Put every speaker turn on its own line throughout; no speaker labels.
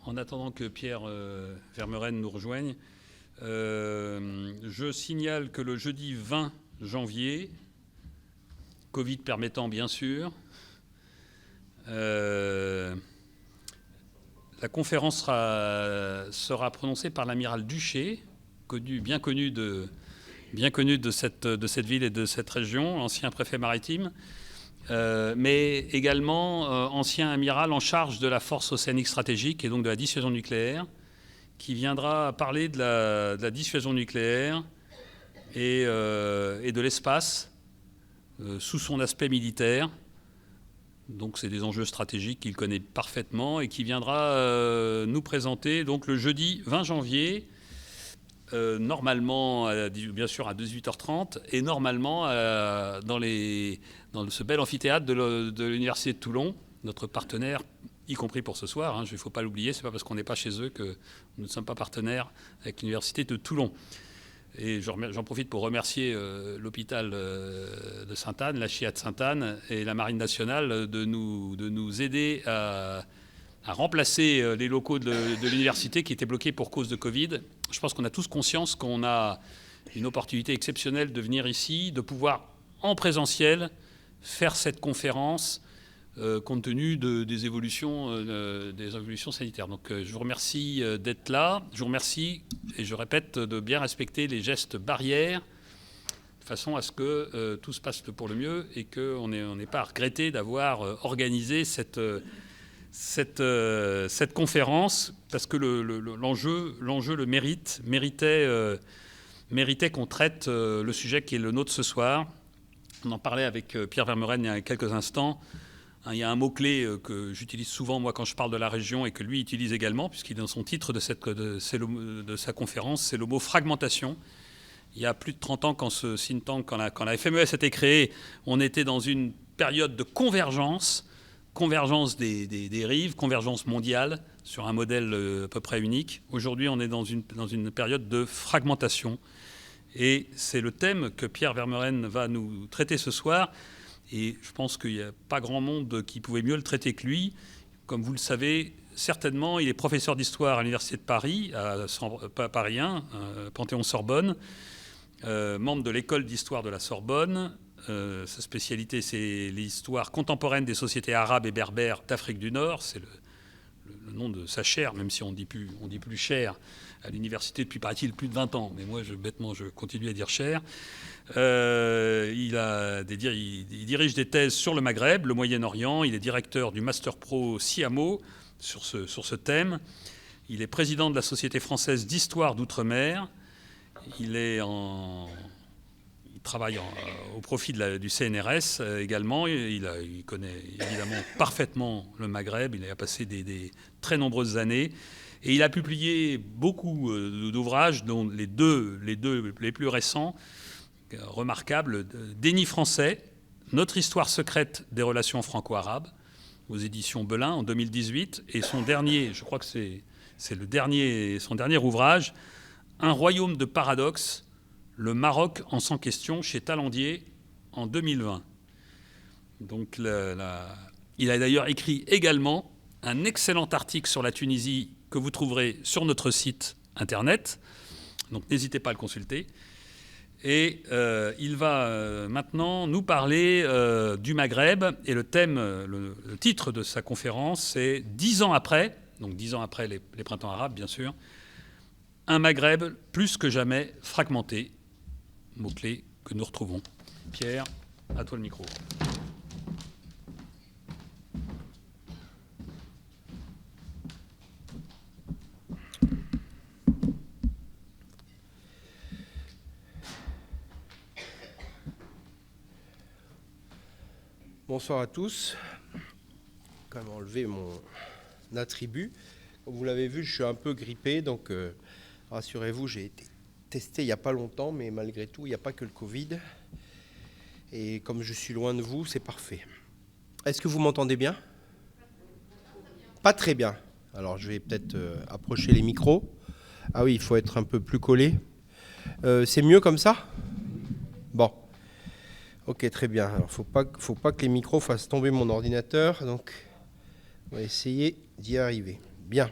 en attendant que Pierre Vermeuren nous rejoigne, je signale que le jeudi 20 janvier, Covid permettant bien sûr, la conférence sera prononcée par l'amiral Duché, bien connu de cette ville et de cette région, ancien préfet maritime, mais également ancien amiral en charge de la force océanique stratégique et donc de la dissuasion nucléaire, qui viendra parler de la dissuasion nucléaire et de l'espace sous son aspect militaire. Donc c'est des enjeux stratégiques qu'il connaît parfaitement et qui viendra nous présenter donc le jeudi 20 janvier, normalement bien sûr à 18h30 et normalement dans ce bel amphithéâtre de l'Université de Toulon, notre partenaire, y compris pour ce soir. Il ne faut pas l'oublier, c'est pas parce qu'on n'est pas chez eux que nous ne sommes pas partenaires avec l'Université de Toulon. Et j'en profite pour remercier l'hôpital de Sainte-Anne, la CHIA de Sainte-Anne et la Marine nationale de nous aider à remplacer les locaux de l'université qui étaient bloqués pour cause de Covid. Je pense qu'on a tous conscience qu'on a une opportunité exceptionnelle de venir ici, de pouvoir en présentiel faire cette conférence compte tenu des évolutions sanitaires. Donc je vous remercie d'être là. Je vous remercie, et je répète, de bien respecter les gestes barrières de façon à ce que tout se passe pour le mieux et qu'on n'ait pas à regretter d'avoir organisé cette conférence, parce que l'enjeu le méritait qu'on traite le sujet qui est le nôtre ce soir. On en parlait avec Pierre Vermeuren il y a quelques instants. Il y a un mot-clé que j'utilise souvent, moi, quand je parle de la région, et que lui utilise également, puisqu'il est dans son titre de sa conférence, c'est le mot fragmentation. Il y a plus de 30 ans, quand ce think tank, quand la FMES a été créée, on était dans une période de convergence des rives, convergence mondiale, sur un modèle à peu près unique. Aujourd'hui, on est dans une période de fragmentation. Et c'est le thème que Pierre Vermeuren va nous traiter ce soir. Et je pense qu'il n'y a pas grand monde qui pouvait mieux le traiter que lui. Comme vous le savez, certainement, il est professeur d'histoire à l'Université de Paris, Paris 1, Panthéon-Sorbonne, membre de l'école d'histoire de la Sorbonne. Sa spécialité, c'est l'histoire contemporaine des sociétés arabes et berbères d'Afrique du Nord. C'est le nom de sa chaire, même si on dit plus chaire à l'université depuis, paraît-il, plus de 20 ans. Mais moi, bêtement, je continue à dire chaire. Il dirige des thèses sur le Maghreb, le Moyen-Orient. Il est directeur du Master Pro CIAMO sur ce thème. Il est président de la Société française d'histoire d'outre-mer. Il travaille au profit du CNRS également. Il connaît évidemment parfaitement le Maghreb. Il a passé des très nombreuses années. Et il a publié beaucoup d'ouvrages, dont les deux les plus récents, remarquables, Déni français, Notre histoire secrète des relations franco-arabes, aux éditions Belin en 2018, et son dernier, je crois que c'est son dernier ouvrage, Un royaume de paradoxes, le Maroc en 100 questions, chez Talandier en 2020. Donc il a d'ailleurs écrit également un excellent article sur la Tunisie que vous trouverez sur notre site internet. Donc n'hésitez pas à le consulter. Et il va maintenant nous parler du Maghreb. Et le thème, le titre de sa conférence, c'est 10 ans après, donc 10 ans après les printemps arabes, bien sûr, un Maghreb plus que jamais fragmenté. Mot-clé que nous retrouvons. Pierre, à toi le micro.
Bonsoir à tous. Quand même enlever mon attribut. Comme vous l'avez vu, je suis un peu grippé, donc rassurez-vous, j'ai été testé il n'y a pas longtemps, mais malgré tout, il n'y a pas que le Covid. Et comme je suis loin de vous, c'est parfait. Est-ce que vous m'entendez bien ? Pas très bien. Alors, je vais peut-être approcher les micros. Ah oui, il faut être un peu plus collé. C'est mieux comme ça ? Bon. Ok, très bien. Alors, faut pas que les micros fassent tomber mon ordinateur, donc on va essayer d'y arriver. Bien.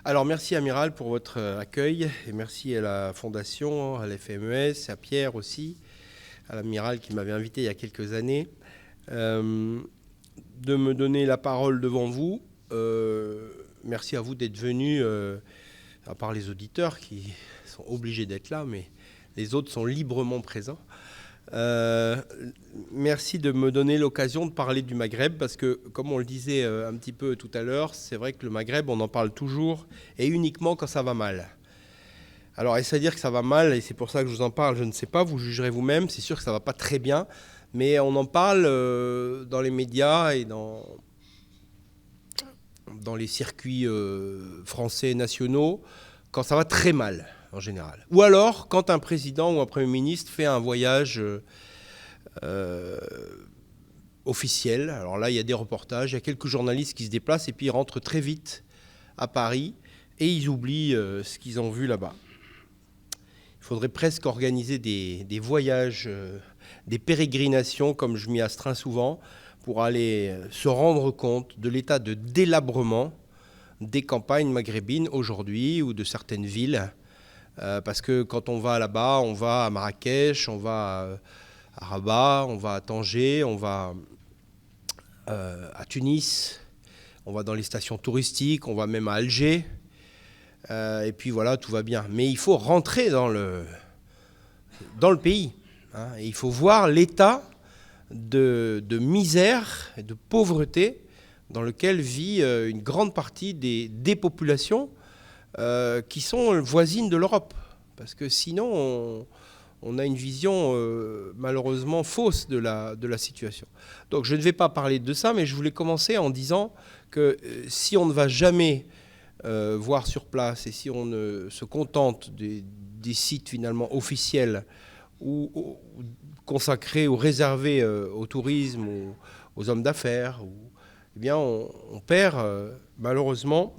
Alors, merci Amiral pour votre accueil et merci à la Fondation, à l'FMES, à Pierre aussi, à l'Amiral qui m'avait invité il y a quelques années, de me donner la parole devant vous. Merci à vous d'être venus, à part les auditeurs qui sont obligés d'être là, mais les autres sont librement présents. Merci de me donner l'occasion de parler du Maghreb parce que, comme on le disait un petit peu tout à l'heure, c'est vrai que le Maghreb, on en parle toujours et uniquement quand ça va mal. Alors, est-ce à dire que ça va mal et c'est pour ça que je vous en parle? Je ne sais pas, vous jugerez vous-même. C'est sûr que ça ne va pas très bien, mais on en parle dans les médias et dans les circuits français nationaux quand ça va très mal. En général. Ou alors, quand un président ou un Premier ministre fait un voyage officiel, alors là, il y a des reportages, il y a quelques journalistes qui se déplacent et puis ils rentrent très vite à Paris et ils oublient ce qu'ils ont vu là-bas. Il faudrait presque organiser des voyages, des pérégrinations, comme je m'y astreins souvent, pour aller se rendre compte de l'état de délabrement des campagnes maghrébines aujourd'hui ou de certaines villes. Parce que quand on va là-bas, on va à Marrakech, on va à Rabat, on va à Tanger, on va à Tunis, on va dans les stations touristiques, on va même à Alger. Et puis voilà, tout va bien. Mais il faut rentrer dans le pays. Hein, et il faut voir l'état de misère et de pauvreté dans lequel vit une grande partie des populations qui sont voisines de l'Europe. Parce que sinon, on a une vision malheureusement fausse de la situation. Donc je ne vais pas parler de ça, mais je voulais commencer en disant que si on ne va jamais voir sur place et si on ne se contente des sites finalement officiels ou consacrés ou réservés au tourisme ou aux hommes d'affaires, eh bien on perd malheureusement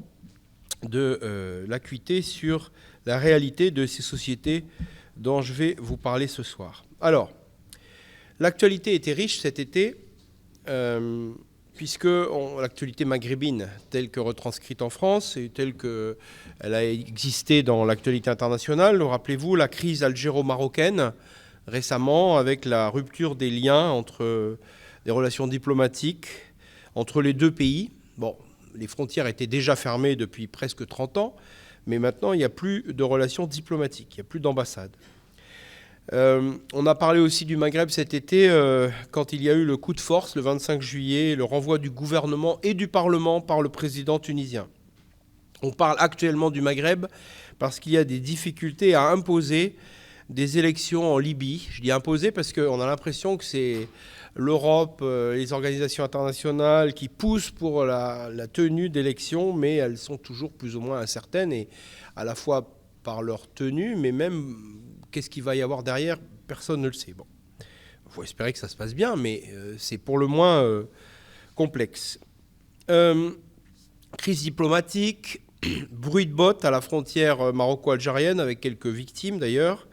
de l'acuité sur la réalité de ces sociétés dont je vais vous parler ce soir. Alors, l'actualité était riche cet été, puisque l'actualité maghrébine, telle que retranscrite en France et telle qu'elle a existé dans l'actualité internationale, rappelez-vous la crise algéro-marocaine récemment, avec la rupture des liens entre des relations diplomatiques entre les deux pays. Bon, les frontières étaient déjà fermées depuis presque 30 ans, mais maintenant, il n'y a plus de relations diplomatiques, il n'y a plus d'ambassade. On a parlé aussi du Maghreb cet été, quand il y a eu le coup de force, le 25 juillet, le renvoi du gouvernement et du Parlement par le président tunisien. On parle actuellement du Maghreb parce qu'il y a des difficultés à imposer des élections en Libye. Je dis imposer parce qu'on a l'impression que c'est l'Europe, les organisations internationales qui poussent pour la tenue d'élections, mais elles sont toujours plus ou moins incertaines, et à la fois par leur tenue, mais même qu'est-ce qu'il va y avoir derrière, personne ne le sait. Bon, il faut espérer que ça se passe bien, mais c'est pour le moins complexe. Crise diplomatique, bruit de bottes à la frontière maroco-algérienne, avec quelques victimes d'ailleurs.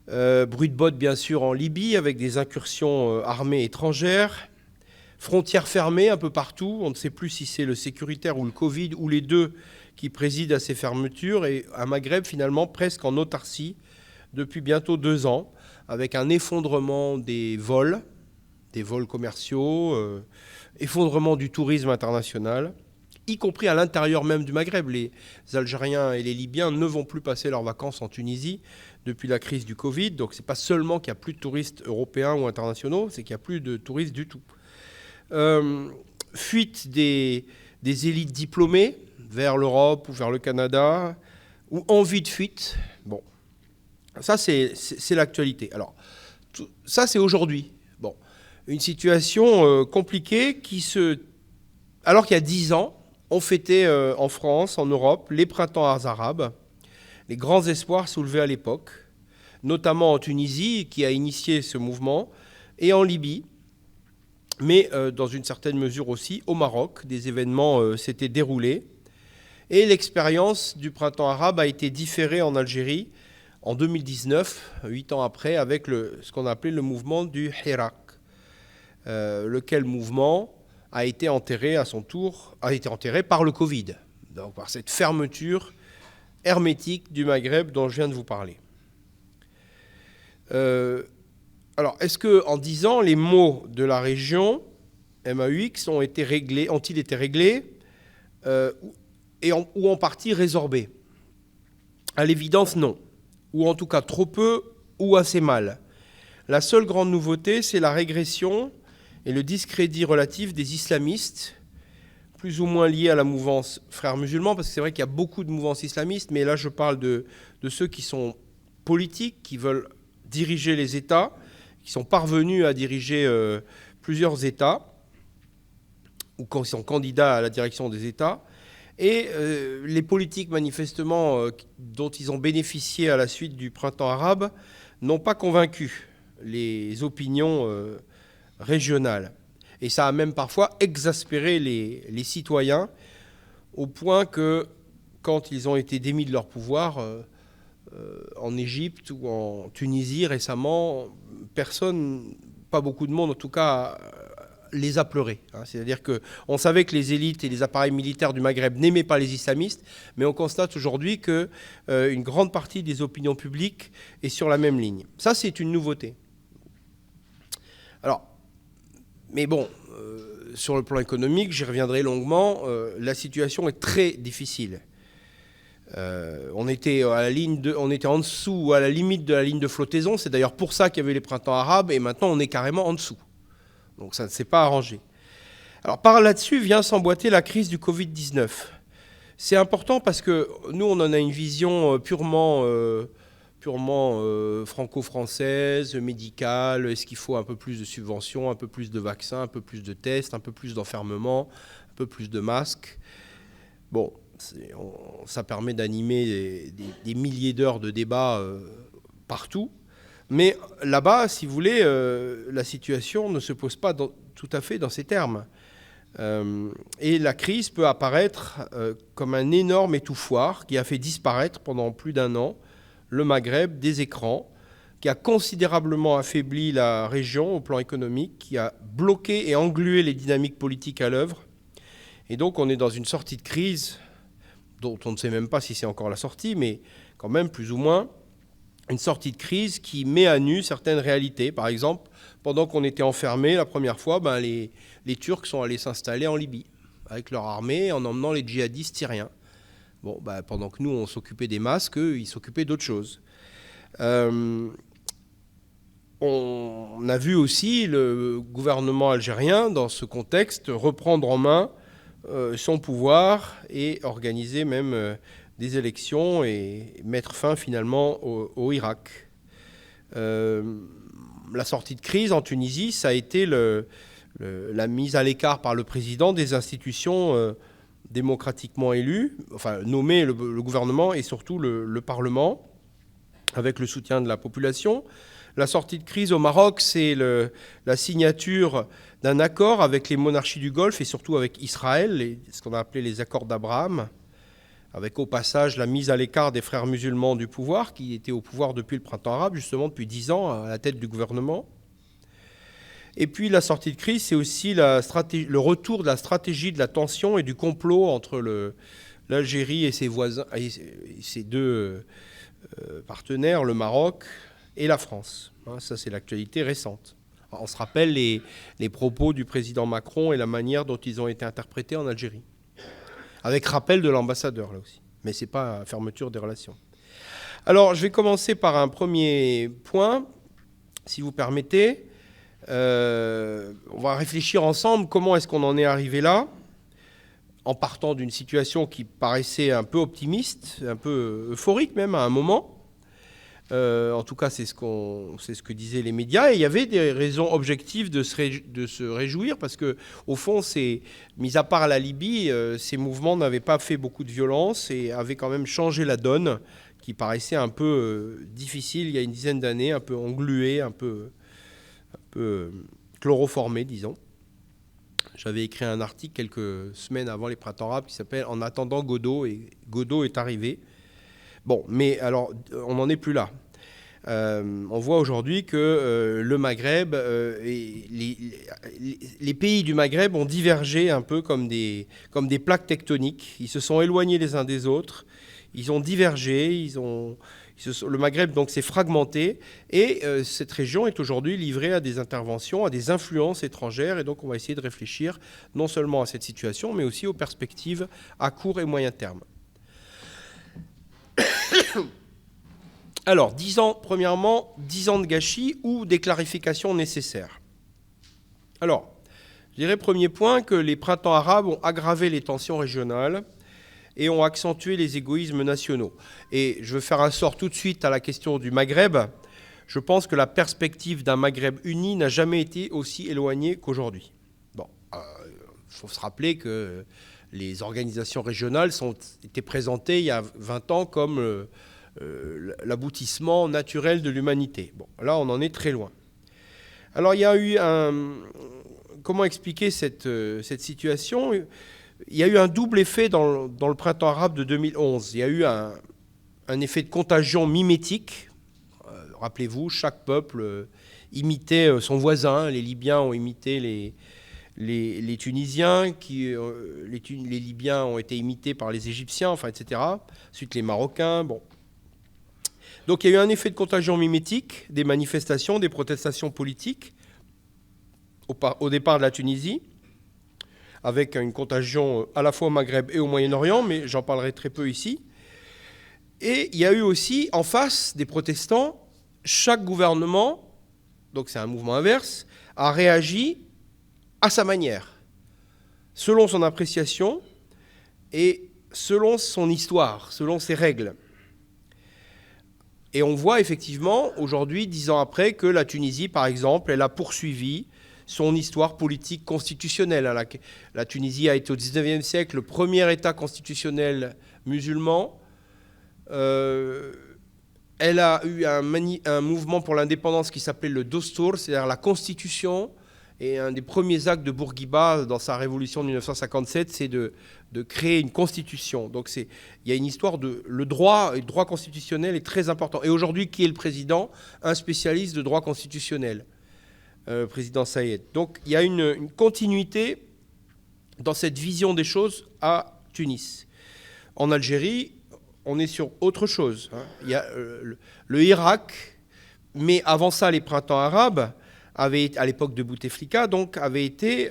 Bruit de bottes bien sûr en Libye avec des incursions armées étrangères, frontières fermées un peu partout, on ne sait plus si c'est le sécuritaire ou le Covid ou les deux qui président à ces fermetures, et un Maghreb finalement presque en autarcie depuis bientôt 2 ans, avec un effondrement des vols commerciaux, effondrement du tourisme international, y compris à l'intérieur même du Maghreb. Les Algériens et les Libyens ne vont plus passer leurs vacances en Tunisie depuis la crise du Covid. Donc ce n'est pas seulement qu'il n'y a plus de touristes européens ou internationaux, c'est qu'il n'y a plus de touristes du tout. Fuite des élites diplômées vers l'Europe ou vers le Canada, ou envie de fuite. Bon, ça c'est l'actualité. Alors, ça c'est aujourd'hui. Bon, une situation compliquée alors qu'il y a 10 ans, on fêtait en France, en Europe, les printemps arabes, les grands espoirs soulevés à l'époque, notamment en Tunisie, qui a initié ce mouvement, et en Libye, mais dans une certaine mesure aussi au Maroc. Des événements s'étaient déroulés. Et l'expérience du printemps arabe a été différée en Algérie en 2019, 8 ans après, avec ce qu'on a appelé le mouvement du Hirak, lequel mouvement a été enterré à son tour, par le Covid. donc par cette fermeture hermétique du Maghreb dont je viens de vous parler. Alors, est-ce qu'en 10 ans, les maux de la région MAUX ont-ils été réglés ou en partie résorbés? À l'évidence, non. Ou en tout cas trop peu ou assez mal. La seule grande nouveauté, c'est la régression et le discrédit relatif des islamistes, plus ou moins liés à la mouvance Frères musulmans, parce que c'est vrai qu'il y a beaucoup de mouvances islamistes, mais là je parle de ceux qui sont politiques, qui veulent diriger les États, qui sont parvenus à diriger plusieurs États, ou qui sont candidats à la direction des États. Et les politiques, manifestement, dont ils ont bénéficié à la suite du printemps arabe, n'ont pas convaincu les opinions régionales. Et ça a même parfois exaspéré les citoyens, au point que, quand ils ont été démis de leur pouvoir, en Égypte ou en Tunisie récemment, personne, pas beaucoup de monde en tout cas, les a pleurés. C'est-à-dire qu'on savait que les élites et les appareils militaires du Maghreb n'aimaient pas les islamistes, mais on constate aujourd'hui qu'une grande partie des opinions publiques est sur la même ligne. Ça, c'est une nouveauté. Alors, mais bon, sur le plan économique, j'y reviendrai longuement, la situation est très difficile. On était en dessous, ou à la limite de la ligne de flottaison. C'est d'ailleurs pour ça qu'il y avait les printemps arabes, et maintenant on est carrément en dessous. Donc ça ne s'est pas arrangé. Alors par là-dessus vient s'emboîter la crise du Covid-19. C'est important parce que nous, on en a une vision purement franco-française, médicale. Est-ce qu'il faut un peu plus de subventions, un peu plus de vaccins, un peu plus de tests, un peu plus d'enfermement, un peu plus de masques? Bon, ça permet d'animer des milliers d'heures de débats partout. Mais là-bas, si vous voulez, la situation ne se pose pas tout à fait dans ces termes. Et la crise peut apparaître comme un énorme étouffoir qui a fait disparaître pendant plus d'1 an le Maghreb des écrans, qui a considérablement affaibli la région au plan économique, qui a bloqué et englué les dynamiques politiques à l'œuvre. Et donc on est dans une sortie de crise dont on ne sait même pas si c'est encore la sortie, mais quand même plus ou moins, une sortie de crise qui met à nu certaines réalités. Par exemple, pendant qu'on était enfermés la première fois, les Turcs sont allés s'installer en Libye avec leur armée en emmenant les djihadistes syriens. Bon, pendant que nous, on s'occupait des masques, eux, ils s'occupaient d'autres choses. On a vu aussi le gouvernement algérien, dans ce contexte, reprendre en main son pouvoir et organiser même des élections et mettre fin finalement au Irak. La sortie de crise en Tunisie, ça a été la mise à l'écart par le président des institutions démocratiquement élues, enfin nommer le gouvernement et surtout le Parlement, avec le soutien de la population. La sortie de crise au Maroc, c'est la signature d'un accord avec les monarchies du Golfe et surtout avec Israël, ce qu'on a appelé les accords d'Abraham, avec au passage la mise à l'écart des frères musulmans du pouvoir, qui étaient au pouvoir depuis le printemps arabe, justement depuis 10 ans, à la tête du gouvernement. Et puis la sortie de crise, c'est aussi le retour de la stratégie de la tension et du complot entre l'Algérie et ses voisins, et ses deux partenaires, le Maroc et la France. Ça, c'est l'actualité récente. Alors, on se rappelle les propos du président Macron et la manière dont ils ont été interprétés en Algérie. Avec rappel de l'ambassadeur, là aussi. Mais ce n'est pas fermeture des relations. Alors, je vais commencer par un premier point, si vous permettez. On va réfléchir ensemble comment est-ce qu'on en est arrivé là, en partant d'une situation qui paraissait un peu optimiste, un peu euphorique même à un moment. En tout cas, c'est ce que disaient les médias. Et il y avait des raisons objectives de se réjouir parce que, au fond, mis à part la Libye, ces mouvements n'avaient pas fait beaucoup de violence et avaient quand même changé la donne, qui paraissait un peu difficile il y a une dizaine d'années, un peu engluée, un peu chloroformée, disons. J'avais écrit un article quelques semaines avant les printemps arabes qui s'appelle « En attendant Godot », et Godot est arrivé. Bon, mais alors, on n'en est plus là. On voit aujourd'hui que le Maghreb, et les pays du Maghreb ont divergé un peu comme des plaques tectoniques. Ils se sont éloignés les uns des autres, ils ont divergé, le Maghreb donc s'est fragmenté, et cette région est aujourd'hui livrée à des interventions, à des influences étrangères, et donc on va essayer de réfléchir non seulement à cette situation, mais aussi aux perspectives à court et moyen terme. Alors, premièrement, 10 ans de gâchis ou des clarifications nécessaires. Alors, je dirais premier point que les printemps arabes ont aggravé les tensions régionales et ont accentué les égoïsmes nationaux. Et je veux faire un sort tout de suite à la question du Maghreb. Je pense que la perspective d'un Maghreb uni n'a jamais été aussi éloignée qu'aujourd'hui. Bon, faut se rappeler que les organisations régionales étaient présentées il y a 20 ans comme l'aboutissement naturel de l'humanité. Bon, là, on en est très loin. Alors, il y a eu comment expliquer cette situation ? Il y a eu un double effet dans le printemps arabe de 2011. Il y a eu un effet de contagion mimétique. Rappelez-vous, chaque peuple imitait son voisin. Les Libyens ont imité les Tunisiens, les Libyens ont été imités par les Égyptiens, enfin, etc. Ensuite, les Marocains, bon. Donc il y a eu un effet de contagion mimétique, des manifestations, des protestations politiques au départ de la Tunisie, avec une contagion à la fois au Maghreb et au Moyen-Orient, mais j'en parlerai très peu ici. Et il y a eu aussi en face des protestants, chaque gouvernement, donc c'est un mouvement inverse, a réagi à sa manière, selon son appréciation et selon son histoire, selon ses règles. Et on voit effectivement, aujourd'hui, 10 ans après, que la Tunisie, par exemple, elle a poursuivi son histoire politique constitutionnelle. La Tunisie a été au XIXe siècle le premier État constitutionnel musulman. Elle a eu un mouvement pour l'indépendance qui s'appelait le Dostur, c'est-à-dire la Constitution. Et un des premiers actes de Bourguiba dans sa révolution de 1957, c'est de créer une constitution. Donc il y a une histoire le droit constitutionnel est très important. Et aujourd'hui, qui est le président ? Un spécialiste de droit constitutionnel, président Saïed. Donc il y a une continuité dans cette vision des choses à Tunis. En Algérie, on est sur autre chose. Il y a le Irak, mais avant ça, les printemps arabes, à l'époque de Bouteflika, donc, avaient été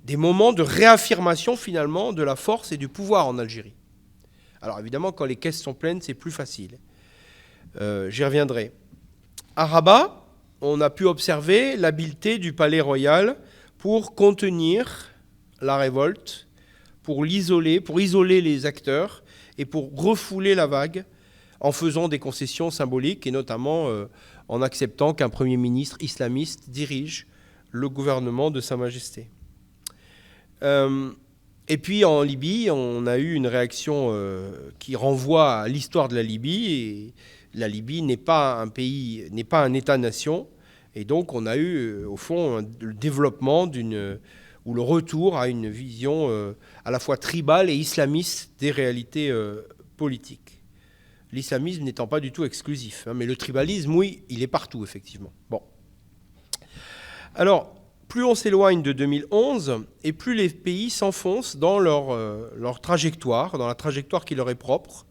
des moments de réaffirmation, finalement, de la force et du pouvoir en Algérie. Alors, évidemment, quand les caisses sont pleines, c'est plus facile. J'y reviendrai. À Rabat, on a pu observer l'habileté du palais royal pour contenir la révolte, pour isoler les acteurs et pour refouler la vague en faisant des concessions symboliques et notamment en acceptant qu'un Premier ministre islamiste dirige le gouvernement de Sa Majesté. Et puis en Libye, on a eu une réaction qui renvoie à l'histoire de la Libye. Et la Libye n'est pas un pays, n'est pas un État-nation. Et donc on a eu, au fond, le développement ou le retour à une vision à la fois tribale et islamiste des réalités politiques. L'islamisme n'étant pas du tout exclusif, mais le tribalisme, oui, il est partout, effectivement. Bon. Alors, plus on s'éloigne de 2011, et plus les pays s'enfoncent dans leur trajectoire, dans la trajectoire qui leur est propre.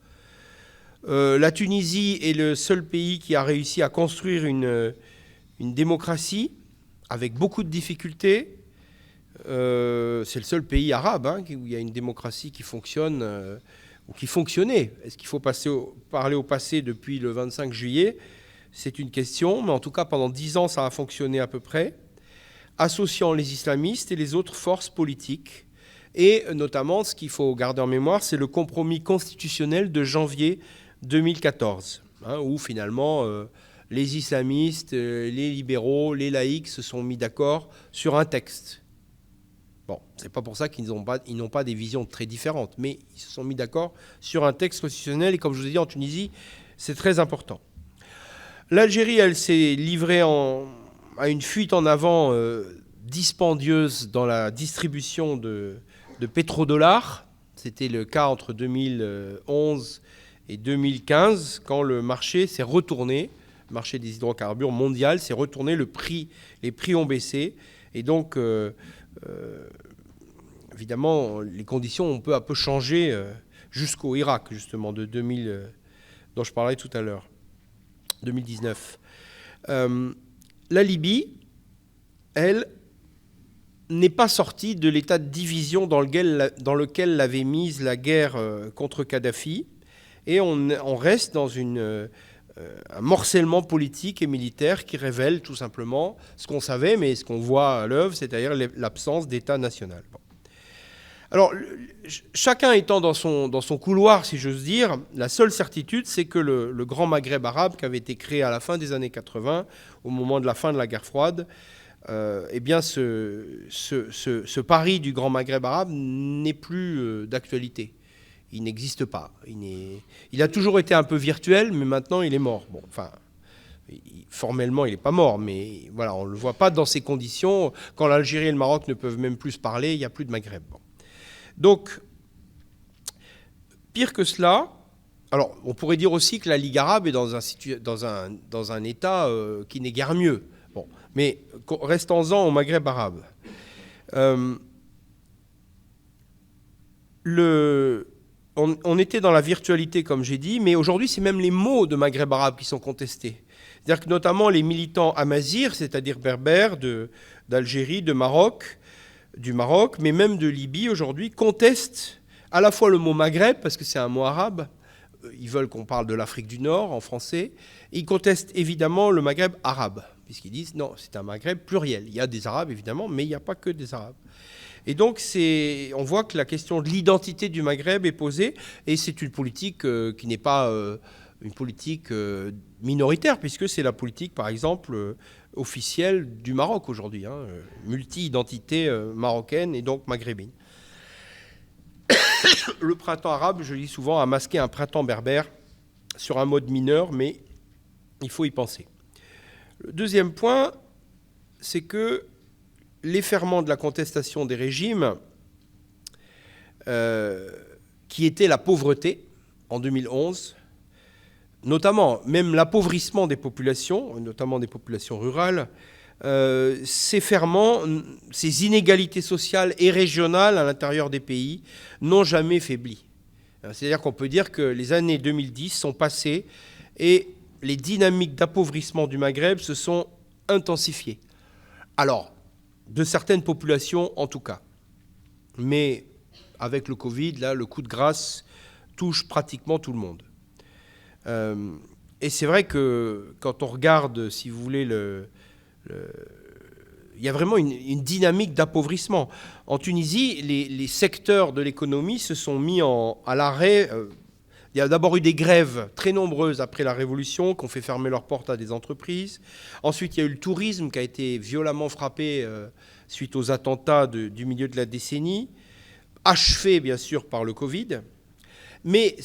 La Tunisie est le seul pays qui a réussi à construire une démocratie avec beaucoup de difficultés. C'est le seul pays arabe où il y a une démocratie qui fonctionne ou qui fonctionnait. Est-ce qu'il faut parler au passé depuis le 25 juillet ? C'est une question, mais en tout cas, pendant 10 ans, ça a fonctionné à peu près, associant les islamistes et les autres forces politiques. Et notamment, ce qu'il faut garder en mémoire, c'est le compromis constitutionnel de janvier 2014, où finalement, les islamistes, les libéraux, les laïcs se sont mis d'accord sur un texte. Bon, c'est pas pour ça qu'ils n'ont pas des visions très différentes, mais ils se sont mis d'accord sur un texte constitutionnel, et comme je vous ai dit, en Tunisie, c'est très important. L'Algérie, elle s'est livrée à une fuite en avant dispendieuse dans la distribution de pétrodollars. C'était le cas entre 2011 Et 2015, quand le marché s'est retourné, le marché des hydrocarbures mondial s'est retourné, les prix ont baissé. Et donc, évidemment, les conditions ont peu à peu changé jusqu'au Irak, justement, de 2000, dont je parlerai tout à l'heure, 2019. La Libye, elle, n'est pas sortie de l'état de division dans lequel l'avait mise la guerre contre Kadhafi. Et on reste dans un morcellement politique et militaire qui révèle tout simplement ce qu'on savait, mais ce qu'on voit à l'œuvre, c'est-à-dire l'absence d'État national. Bon. Alors, chacun étant dans son couloir, si j'ose dire, la seule certitude, c'est que le Grand Maghreb arabe, qui avait été créé à la fin des années 80, au moment de la fin de la guerre froide, eh bien, ce pari du Grand Maghreb arabe n'est plus d'actualité. Il n'existe pas. Il a toujours été un peu virtuel, mais maintenant il est mort. Bon, enfin, formellement il n'est pas mort, mais voilà, on ne le voit pas dans ces conditions. Quand l'Algérie et le Maroc ne peuvent même plus se parler, il n'y a plus de Maghreb. Bon. Donc, pire que cela, alors on pourrait dire aussi que la Ligue arabe est dans un état qui n'est guère mieux. Bon, mais restons-en au Maghreb arabe. On était dans la virtualité, comme j'ai dit, mais aujourd'hui, c'est même les mots de Maghreb arabe qui sont contestés. C'est-à-dire que notamment les militants amazirs, c'est-à-dire berbères d'Algérie, du Maroc, mais même de Libye aujourd'hui, contestent à la fois le mot Maghreb, parce que c'est un mot arabe, ils veulent qu'on parle de l'Afrique du Nord en français, et ils contestent évidemment le Maghreb arabe, puisqu'ils disent non, c'est un Maghreb pluriel. Il y a des Arabes, évidemment, mais il n'y a pas que des Arabes. Et donc, on voit que la question de l'identité du Maghreb est posée, et c'est une politique qui n'est pas une politique minoritaire, puisque c'est la politique, par exemple, officielle du Maroc aujourd'hui, hein, multi-identité marocaine et donc maghrébine. Le printemps arabe, je dis souvent, a masqué un printemps berbère sur un mode mineur, mais il faut y penser. Le deuxième point, c'est que l'effervescence de la contestation des régimes, qui était la pauvreté en 2011, notamment même l'appauvrissement des populations, notamment des populations rurales, ces ferments, ces inégalités sociales et régionales à l'intérieur des pays n'ont jamais faibli. C'est-à-dire qu'on peut dire que les années 2010 sont passées et les dynamiques d'appauvrissement du Maghreb se sont intensifiées. Alors, de certaines populations en tout cas. Mais avec le Covid, là, le coup de grâce touche pratiquement tout le monde. Et c'est vrai que quand on regarde, si vous voulez, il y a vraiment une dynamique d'appauvrissement. En Tunisie, les secteurs de l'économie se sont mis à l'arrêt. Il y a d'abord eu des grèves très nombreuses après la Révolution qui ont fait fermer leurs portes à des entreprises. Ensuite, il y a eu le tourisme qui a été violemment frappé suite aux attentats du milieu de la décennie, achevé bien sûr par le Covid. Mais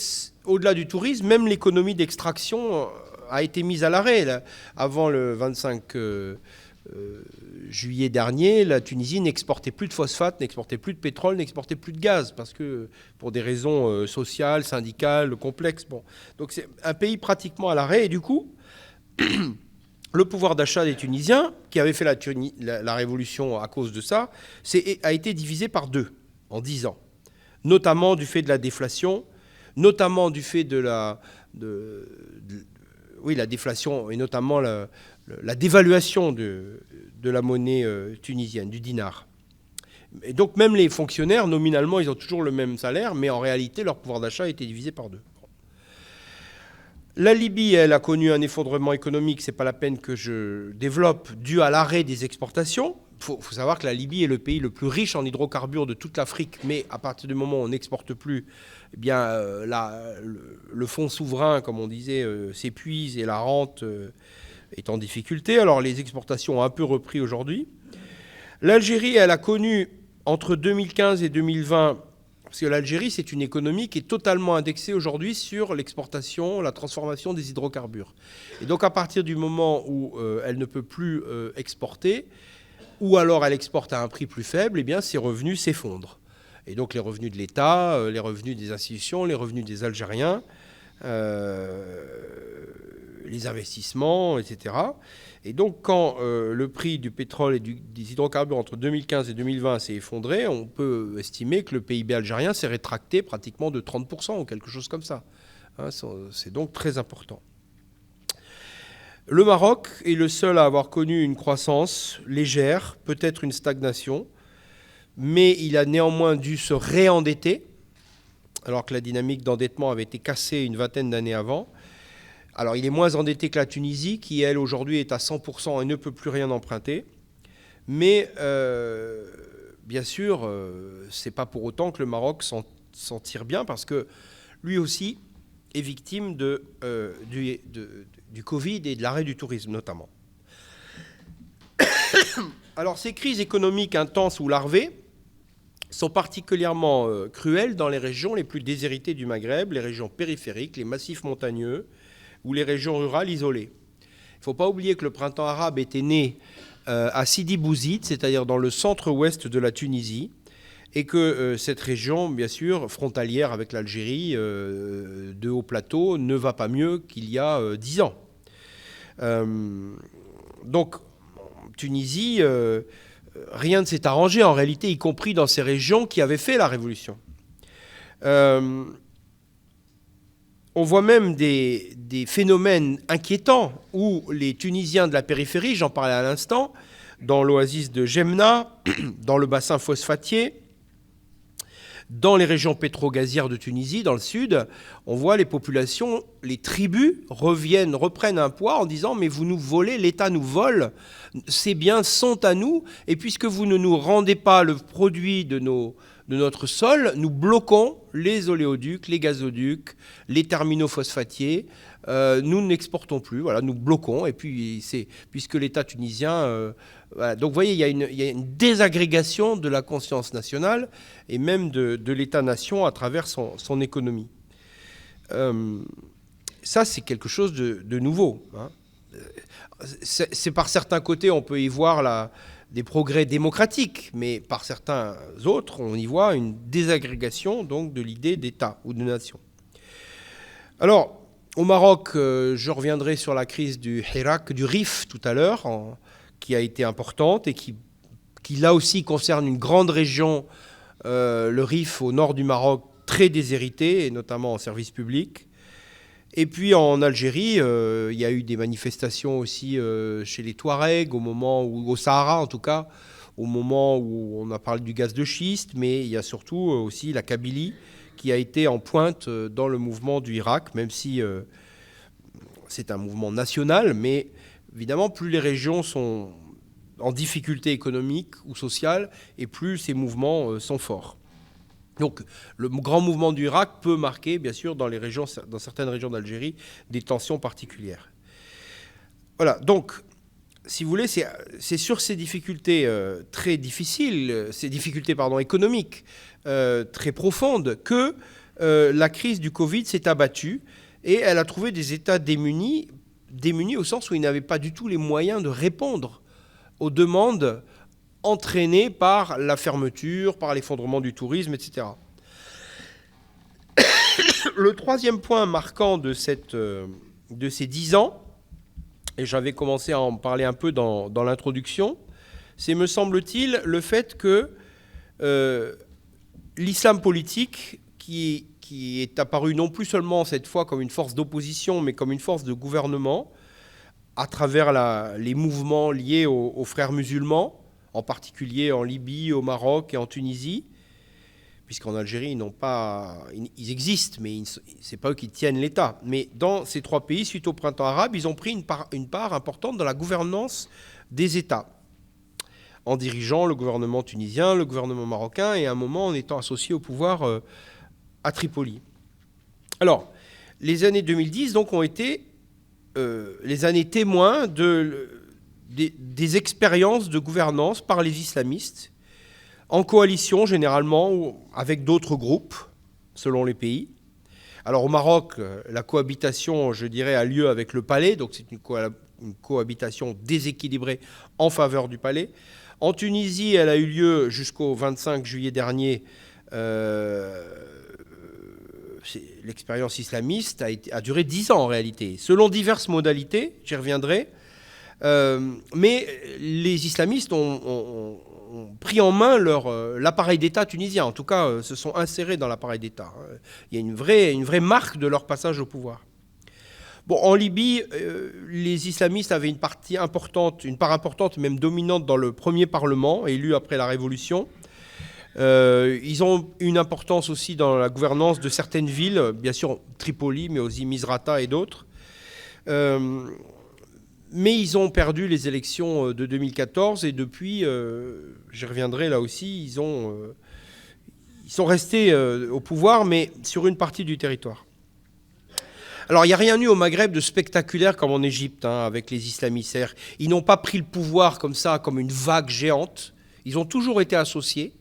au-delà du tourisme, même l'économie d'extraction a été mise à l'arrêt. Avant le 25 juillet dernier, la Tunisie n'exportait plus de phosphate, n'exportait plus de pétrole, n'exportait plus de gaz, parce que pour des raisons sociales, syndicales, complexes. Bon. Donc c'est un pays pratiquement à l'arrêt. Et du coup, le pouvoir d'achat des Tunisiens, qui avait fait la révolution à cause de ça, a été divisé par deux en 10 ans. Notamment du fait de la déflation, notamment du fait de la déflation et notamment la dévaluation de la monnaie tunisienne, du dinar. Et donc même les fonctionnaires, nominalement, ils ont toujours le même salaire, mais en réalité, leur pouvoir d'achat a été divisé par deux. La Libye, elle, a connu un effondrement économique, c'est pas la peine que je développe, dû à l'arrêt des exportations. Il faut savoir que la Libye est le pays le plus riche en hydrocarbures de toute l'Afrique, mais à partir du moment où on n'exporte plus, eh bien, le fonds souverain, comme on disait, s'épuise et la rente est en difficulté. Alors les exportations ont un peu repris aujourd'hui. L'Algérie, elle a connu entre 2015 et 2020, parce que l'Algérie, c'est une économie qui est totalement indexée aujourd'hui sur l'exportation, la transformation des hydrocarbures. Et donc à partir du moment où elle ne peut plus exporter, ou alors elle exporte à un prix plus faible, eh bien ses revenus s'effondrent. Et donc les revenus de l'État, les revenus des institutions, les revenus des Algériens les investissements, etc. Et donc, quand le prix du pétrole et des hydrocarbures entre 2015 et 2020 s'est effondré, on peut estimer que le PIB algérien s'est rétracté pratiquement de 30% ou quelque chose comme ça. Hein, c'est donc très important. Le Maroc est le seul à avoir connu une croissance légère, peut-être une stagnation, mais il a néanmoins dû se réendetter, alors que la dynamique d'endettement avait été cassée une vingtaine d'années avant. Alors, il est moins endetté que la Tunisie, qui, elle, aujourd'hui, est à 100% et ne peut plus rien emprunter. Mais, bien sûr, ce n'est pas pour autant que le Maroc s'en tire bien, parce que lui aussi est victime du Covid et de l'arrêt du tourisme, notamment. Alors, ces crises économiques intenses ou larvées sont particulièrement cruelles dans les régions les plus déshéritées du Maghreb, les régions périphériques, les massifs montagneux, ou les régions rurales isolées. Il ne faut pas oublier que le printemps arabe était né à Sidi Bouzid, c'est-à-dire dans le centre-ouest de la Tunisie, et que cette région, bien sûr, frontalière avec l'Algérie, de haut plateau, ne va pas mieux qu'il y a 10 ans. Donc, en Tunisie, rien ne s'est arrangé, en réalité, y compris dans ces régions qui avaient fait la révolution. On voit même des phénomènes inquiétants où les Tunisiens de la périphérie, j'en parlais à l'instant, dans l'oasis de Jemna, dans le bassin phosphatier, dans les régions pétro-gazières de Tunisie, dans le sud, on voit les populations, les tribus reprennent un poids en disant « mais vous nous volez, l'État nous vole, ces biens sont à nous, et puisque vous ne nous rendez pas le produit de notre sol, nous bloquons les oléoducs, les gazoducs, les terminaux phosphatiers. Nous n'exportons plus, voilà, nous bloquons. Et puis, puisque l'État tunisien... voilà. Donc, vous voyez, il y a une désagrégation de la conscience nationale et même de l'État-nation à travers son économie. Ça, c'est quelque chose de nouveau. Hein. C'est par certains côtés, on peut y voir des progrès démocratiques, mais par certains autres, on y voit une désagrégation donc, de l'idée d'État ou de nation. Alors, au Maroc, je reviendrai sur la crise du Hirak, du Rif tout à l'heure, qui a été importante et qui là aussi concerne une grande région, le Rif au nord du Maroc, très déshéritée, et notamment en service public. Et puis en Algérie, il y a eu des manifestations aussi chez les Touaregs, au Sahara en tout cas, au moment où on a parlé du gaz de schiste, mais il y a surtout aussi la Kabylie qui a été en pointe dans le mouvement du Hirak, même si c'est un mouvement national, mais évidemment, plus les régions sont en difficulté économique ou sociale, et plus ces mouvements sont forts. Donc, le grand mouvement du Hirak peut marquer, bien sûr, dans certaines régions d'Algérie, des tensions particulières. Voilà, donc, si vous voulez, c'est sur ces difficultés très difficiles, ces difficultés économiques très profondes, que la crise du Covid s'est abattue, et elle a trouvé des États démunis au sens où ils n'avaient pas du tout les moyens de répondre aux demandes entraînés par la fermeture, par l'effondrement du tourisme, etc. Le troisième point marquant de ces 10 ans, et j'avais commencé à en parler un peu dans l'introduction, c'est, me semble-t-il, le fait que l'islam politique, qui est apparu non plus seulement cette fois comme une force d'opposition, mais comme une force de gouvernement, à travers les mouvements liés aux frères musulmans, en particulier en Libye, au Maroc et en Tunisie, puisqu'en Algérie, ils existent, mais ce n'est pas eux qui tiennent l'État. Mais dans ces trois pays, suite au printemps arabe, ils ont pris une part importante dans la gouvernance des États, en dirigeant le gouvernement tunisien, le gouvernement marocain, et à un moment en étant associés au pouvoir à Tripoli. Alors, les années 2010 donc, ont été les années témoins des expériences de gouvernance par les islamistes, en coalition généralement ou avec d'autres groupes, selon les pays. Alors au Maroc, la cohabitation, je dirais, a lieu avec le palais, donc c'est une cohabitation déséquilibrée en faveur du palais. En Tunisie, elle a eu lieu jusqu'au 25 juillet dernier l'expérience islamiste a duré 10 ans en réalité, selon diverses modalités, j'y reviendrai. Mais les islamistes ont pris en main l'appareil d'État tunisien, en tout cas se sont insérés dans l'appareil d'État. Il y a une vraie marque de leur passage au pouvoir. Bon, en Libye, les islamistes avaient une part importante, même dominante, dans le premier parlement, élu après la Révolution. Ils ont une importance aussi dans la gouvernance de certaines villes, bien sûr Tripoli, mais aussi Misrata et d'autres. Mais ils ont perdu les élections de 2014 et depuis, j'y reviendrai là aussi, ils sont restés au pouvoir, mais sur une partie du territoire. Alors, il n'y a rien eu au Maghreb de spectaculaire comme en Égypte, avec les islamistes. Ils n'ont pas pris le pouvoir comme ça, comme une vague géante. Ils ont toujours été associés.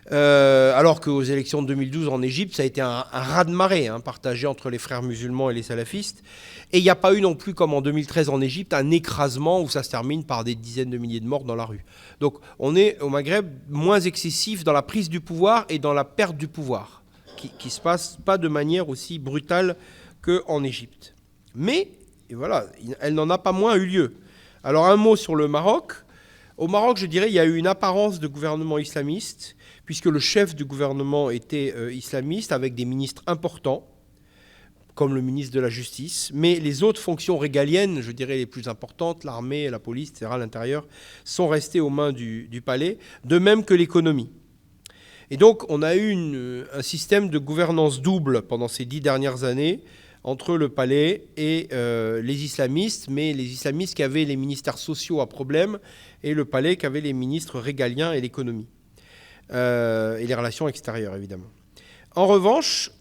Alors qu'aux élections de 2012 en Égypte, ça a été un raz-de-marée partagé entre les frères musulmans et les salafistes. Et il n'y a pas eu non plus, comme en 2013 en Égypte, un écrasement où ça se termine par des dizaines de milliers de morts dans la rue. Donc on est au Maghreb moins excessif dans la prise du pouvoir et dans la perte du pouvoir, qui ne se passe pas de manière aussi brutale qu'en Égypte. Mais, et voilà, elle n'en a pas moins eu lieu. Alors un mot sur le Maroc. Au Maroc, je dirais, il y a eu une apparence de gouvernement islamiste, puisque le chef du gouvernement était islamiste, avec des ministres importants, comme le ministre de la Justice. Mais les autres fonctions régaliennes, je dirais les plus importantes, l'armée, la police, etc., l'intérieur, sont restées aux mains du palais, de même que l'économie. Et donc, on a eu un système de gouvernance double pendant ces 10 dernières années, entre le palais et les islamistes, mais les islamistes qui avaient les ministères sociaux à problème, et le palais qui avait les ministres régaliens et l'économie. Et les relations extérieures, évidemment. En revanche,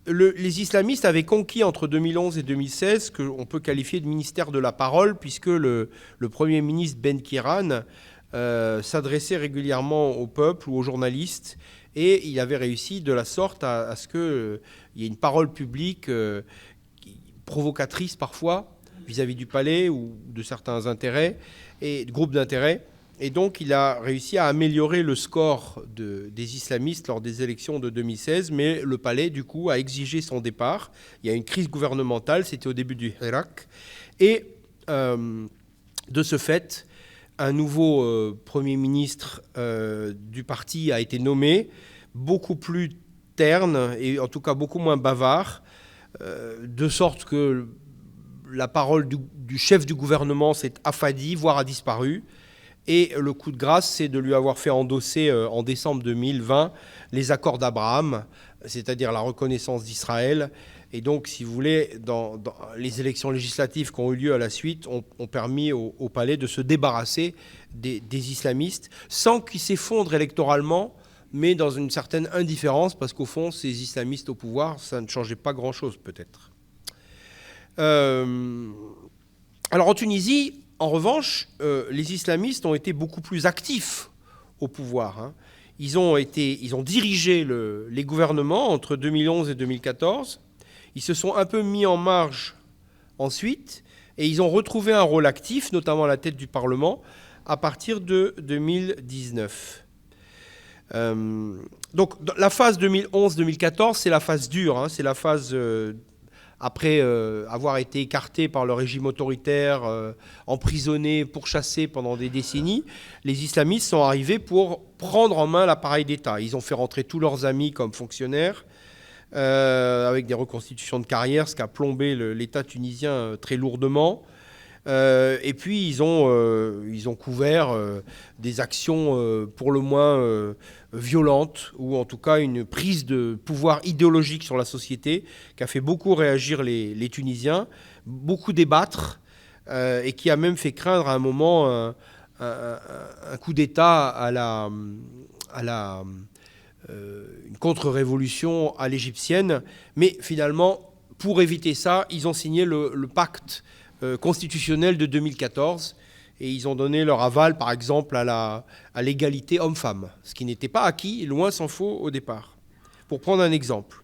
les islamistes avaient conquis entre 2011 et 2016 ce qu'on peut qualifier de ministère de la parole, puisque le Premier ministre Ben Kiran s'adressait régulièrement au peuple ou aux journalistes, et il avait réussi de la sorte à ce qu'il y ait une parole publique provocatrice parfois vis-à-vis du palais ou de certains intérêts et de groupes d'intérêts. Et donc il a réussi à améliorer le score des islamistes lors des élections de 2016, mais le palais du coup a exigé son départ. Il y a une crise gouvernementale, c'était au début du Hirak, et de ce fait, un nouveau Premier ministre du parti a été nommé, beaucoup plus terne et en tout cas beaucoup moins bavard, de sorte que la parole du chef du gouvernement s'est affadie, voire a disparu. Et le coup de grâce, c'est de lui avoir fait endosser en décembre 2020 les accords d'Abraham, c'est-à-dire la reconnaissance d'Israël. Et donc, si vous voulez, dans les élections législatives qui ont eu lieu à la suite, ont permis au palais de se débarrasser des islamistes, sans qu'ils s'effondrent électoralement, mais dans une certaine indifférence, parce qu'au fond, ces islamistes au pouvoir, ça ne changeait pas grand-chose, peut-être. Alors, en Tunisie, en revanche, les islamistes ont été beaucoup plus actifs au pouvoir. Ils ont dirigé les gouvernements entre 2011 et 2014. Ils se sont un peu mis en marge ensuite, et ils ont retrouvé un rôle actif, notamment à la tête du Parlement, à partir de 2019. Donc la phase 2011-2014, c'est la phase dure, c'est la phase après avoir été écartés par le régime autoritaire, emprisonnés, pourchassés pendant des décennies. Les islamistes sont arrivés pour prendre en main l'appareil d'État. Ils ont fait rentrer tous leurs amis comme fonctionnaires, avec des reconstitutions de carrière, ce qui a plombé l'État tunisien très lourdement. Et puis ils ont couvert des actions pour le moins violentes, ou en tout cas une prise de pouvoir idéologique sur la société qui a fait beaucoup réagir les Tunisiens, beaucoup débattre, et qui a même fait craindre à un moment un coup d'État une contre-révolution à l'égyptienne. Mais finalement, pour éviter ça, ils ont signé le pacte constitutionnel de 2014, et ils ont donné leur aval, par exemple, à l'égalité homme-femme, ce qui n'était pas acquis, loin s'en faut, au départ. Pour prendre un exemple.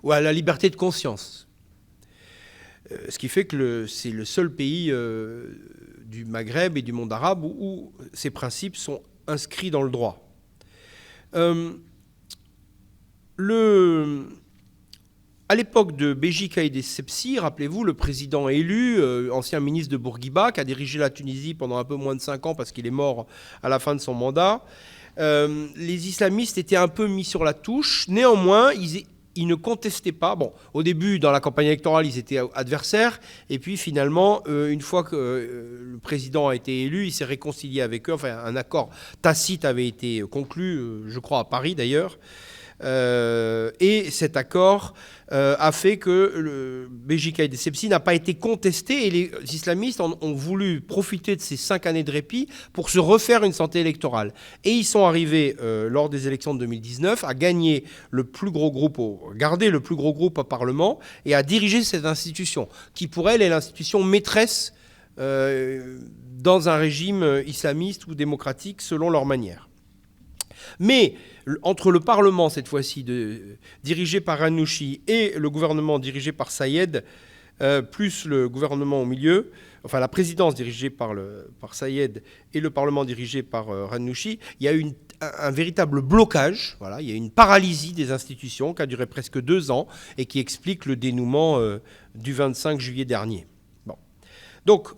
Ou à la liberté de conscience. Ce qui fait que c'est le seul pays du Maghreb et du monde arabe où ces principes sont inscrits dans le droit. à l'époque de Béji Caïd Essebsi, rappelez-vous, le président élu, ancien ministre de Bourguiba, qui a dirigé la Tunisie pendant un peu moins de 5 ans parce qu'il est mort à la fin de son mandat, les islamistes étaient un peu mis sur la touche. Néanmoins, ils ne contestaient pas. Bon, au début, dans la campagne électorale, ils étaient adversaires. Et puis, finalement, une fois que le président a été élu, il s'est réconcilié avec eux. Enfin, un accord tacite avait été conclu, je crois, à Paris, d'ailleurs. Et cet accord a fait que le Béji Caïd Essebsi n'a pas été contesté et les islamistes ont voulu profiter de ces 5 années de répit pour se refaire une santé électorale. Et ils sont arrivés, lors des élections de 2019, à gagner le plus gros groupe, garder le plus gros groupe au Parlement et à diriger cette institution, qui pour elle est l'institution maîtresse dans un régime islamiste ou démocratique selon leur manière. Mais entre le Parlement, cette fois-ci, dirigé par Ranouchi, et le gouvernement dirigé par Saïed, plus le gouvernement au milieu, enfin la présidence dirigée par Saïed et le Parlement dirigé par Ranouchi, il y a eu un véritable blocage, voilà, il y a eu une paralysie des institutions qui a duré presque 2 ans et qui explique le dénouement du 25 juillet dernier. Bon. Donc,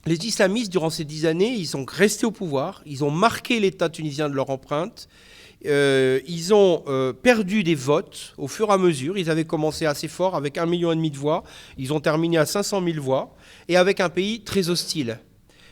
les islamistes, durant ces 10 années, ils sont restés au pouvoir, ils ont marqué l'État tunisien de leur empreinte, ils ont perdu des votes au fur et à mesure. Ils avaient commencé assez fort avec 1,5 million de voix, ils ont terminé à 500 000 voix, et avec un pays très hostile,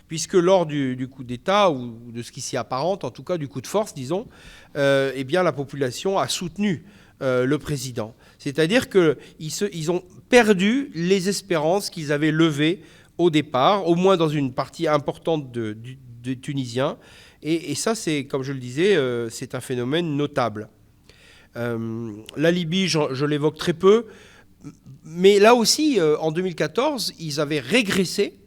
puisque lors du coup d'État, ou de ce qui s'y apparente, en tout cas du coup de force, disons, eh bien, la population a soutenu le président. C'est-à-dire qu'ils ont perdu les espérances qu'ils avaient levées au départ, au moins dans une partie importante des Tunisiens. Et ça, c'est, comme je le disais, c'est un phénomène notable. La Libye, je l'évoque très peu, mais là aussi, en 2014, ils avaient régressé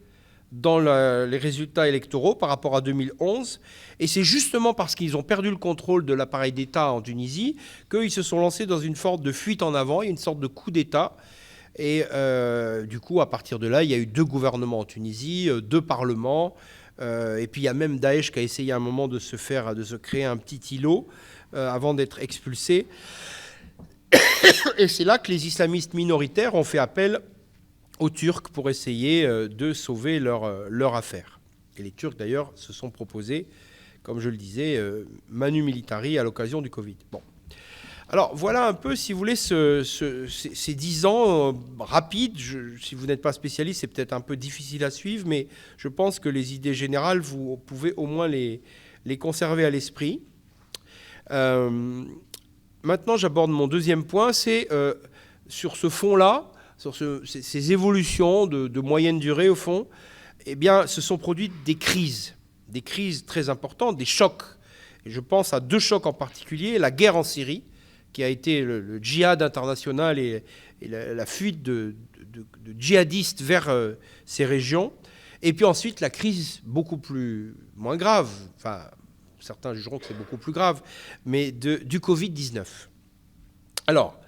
dans les résultats électoraux par rapport à 2011. Et c'est justement parce qu'ils ont perdu le contrôle de l'appareil d'État en Tunisie qu'ils se sont lancés dans une sorte de fuite en avant, une sorte de coup d'État. Et du coup, à partir de là, il y a eu 2 gouvernements en Tunisie, 2 parlements. Et puis il y a même Daesh qui a essayé à un moment de se créer un petit îlot avant d'être expulsé. Et c'est là que les islamistes minoritaires ont fait appel aux Turcs pour essayer de sauver leur affaire. Et les Turcs, d'ailleurs, se sont proposés, comme je le disais, manu militari à l'occasion du Covid. Bon. Alors voilà un peu, si vous voulez, ces 10 ans rapides. Si vous n'êtes pas spécialiste, c'est peut-être un peu difficile à suivre, mais je pense que les idées générales, vous pouvez au moins les conserver à l'esprit. Maintenant, j'aborde mon deuxième point, c'est sur ce fond-là, sur ces évolutions de moyenne durée, au fond, eh bien, se sont produites des crises très importantes, des chocs. Et je pense à 2 chocs en particulier, la guerre en Syrie, qui a été le djihad international et la fuite de djihadistes vers ces régions. Et puis ensuite, la crise moins grave, enfin, certains jugeront que c'est beaucoup plus grave, mais du Covid-19. Alors,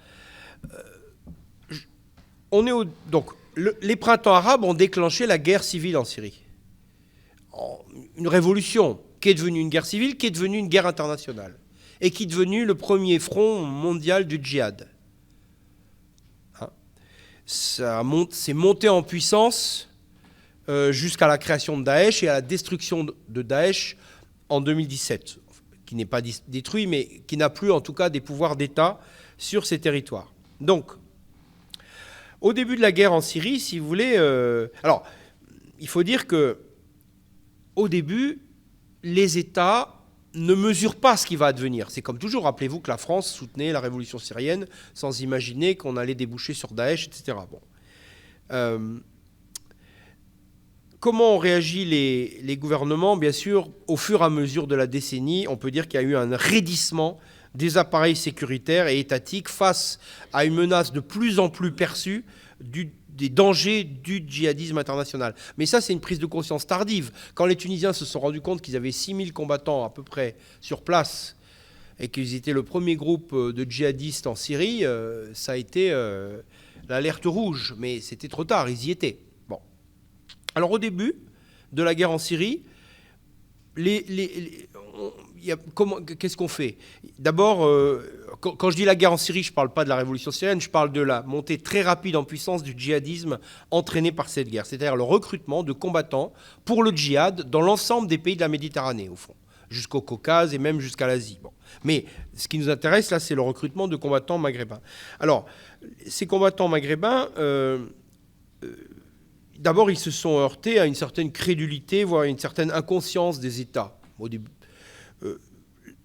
donc, les printemps arabes ont déclenché la guerre civile en Syrie. Une révolution qui est devenue une guerre civile, qui est devenue une guerre internationale, et qui est devenu le premier front mondial du djihad. C'est monté en puissance jusqu'à la création de Daesh et à la destruction de Daesh en 2017, qui n'est pas détruit, mais qui n'a plus en tout cas des pouvoirs d'État sur ces territoires. Donc, au début de la guerre en Syrie, si vous voulez... alors, il faut dire que au début, les États ne mesurent pas ce qui va advenir. C'est comme toujours, rappelez-vous que la France soutenait la révolution syrienne sans imaginer qu'on allait déboucher sur Daesh, etc. Bon. Comment ont réagi les gouvernements ? Bien sûr, au fur et à mesure de la décennie, on peut dire qu'il y a eu un raidissement des appareils sécuritaires et étatiques face à une menace de plus en plus perçue des dangers du djihadisme international. Mais ça, c'est une prise de conscience tardive. Quand les Tunisiens se sont rendus compte qu'ils avaient 6000 combattants à peu près sur place et qu'ils étaient le premier groupe de djihadistes en Syrie, ça a été l'alerte rouge. Mais c'était trop tard, ils y étaient. Bon. Alors au début de la guerre en Syrie, qu'est-ce qu'on fait? D'abord, quand je dis la guerre en Syrie, je ne parle pas de la révolution syrienne, je parle de la montée très rapide en puissance du djihadisme entraîné par cette guerre, c'est-à-dire le recrutement de combattants pour le djihad dans l'ensemble des pays de la Méditerranée, au fond, jusqu'au Caucase et même jusqu'à l'Asie. Bon. Mais ce qui nous intéresse, là, c'est le recrutement de combattants maghrébins. Alors, ces combattants maghrébins... D'abord, ils se sont heurtés à une certaine crédulité, voire à une certaine inconscience des États. Au début,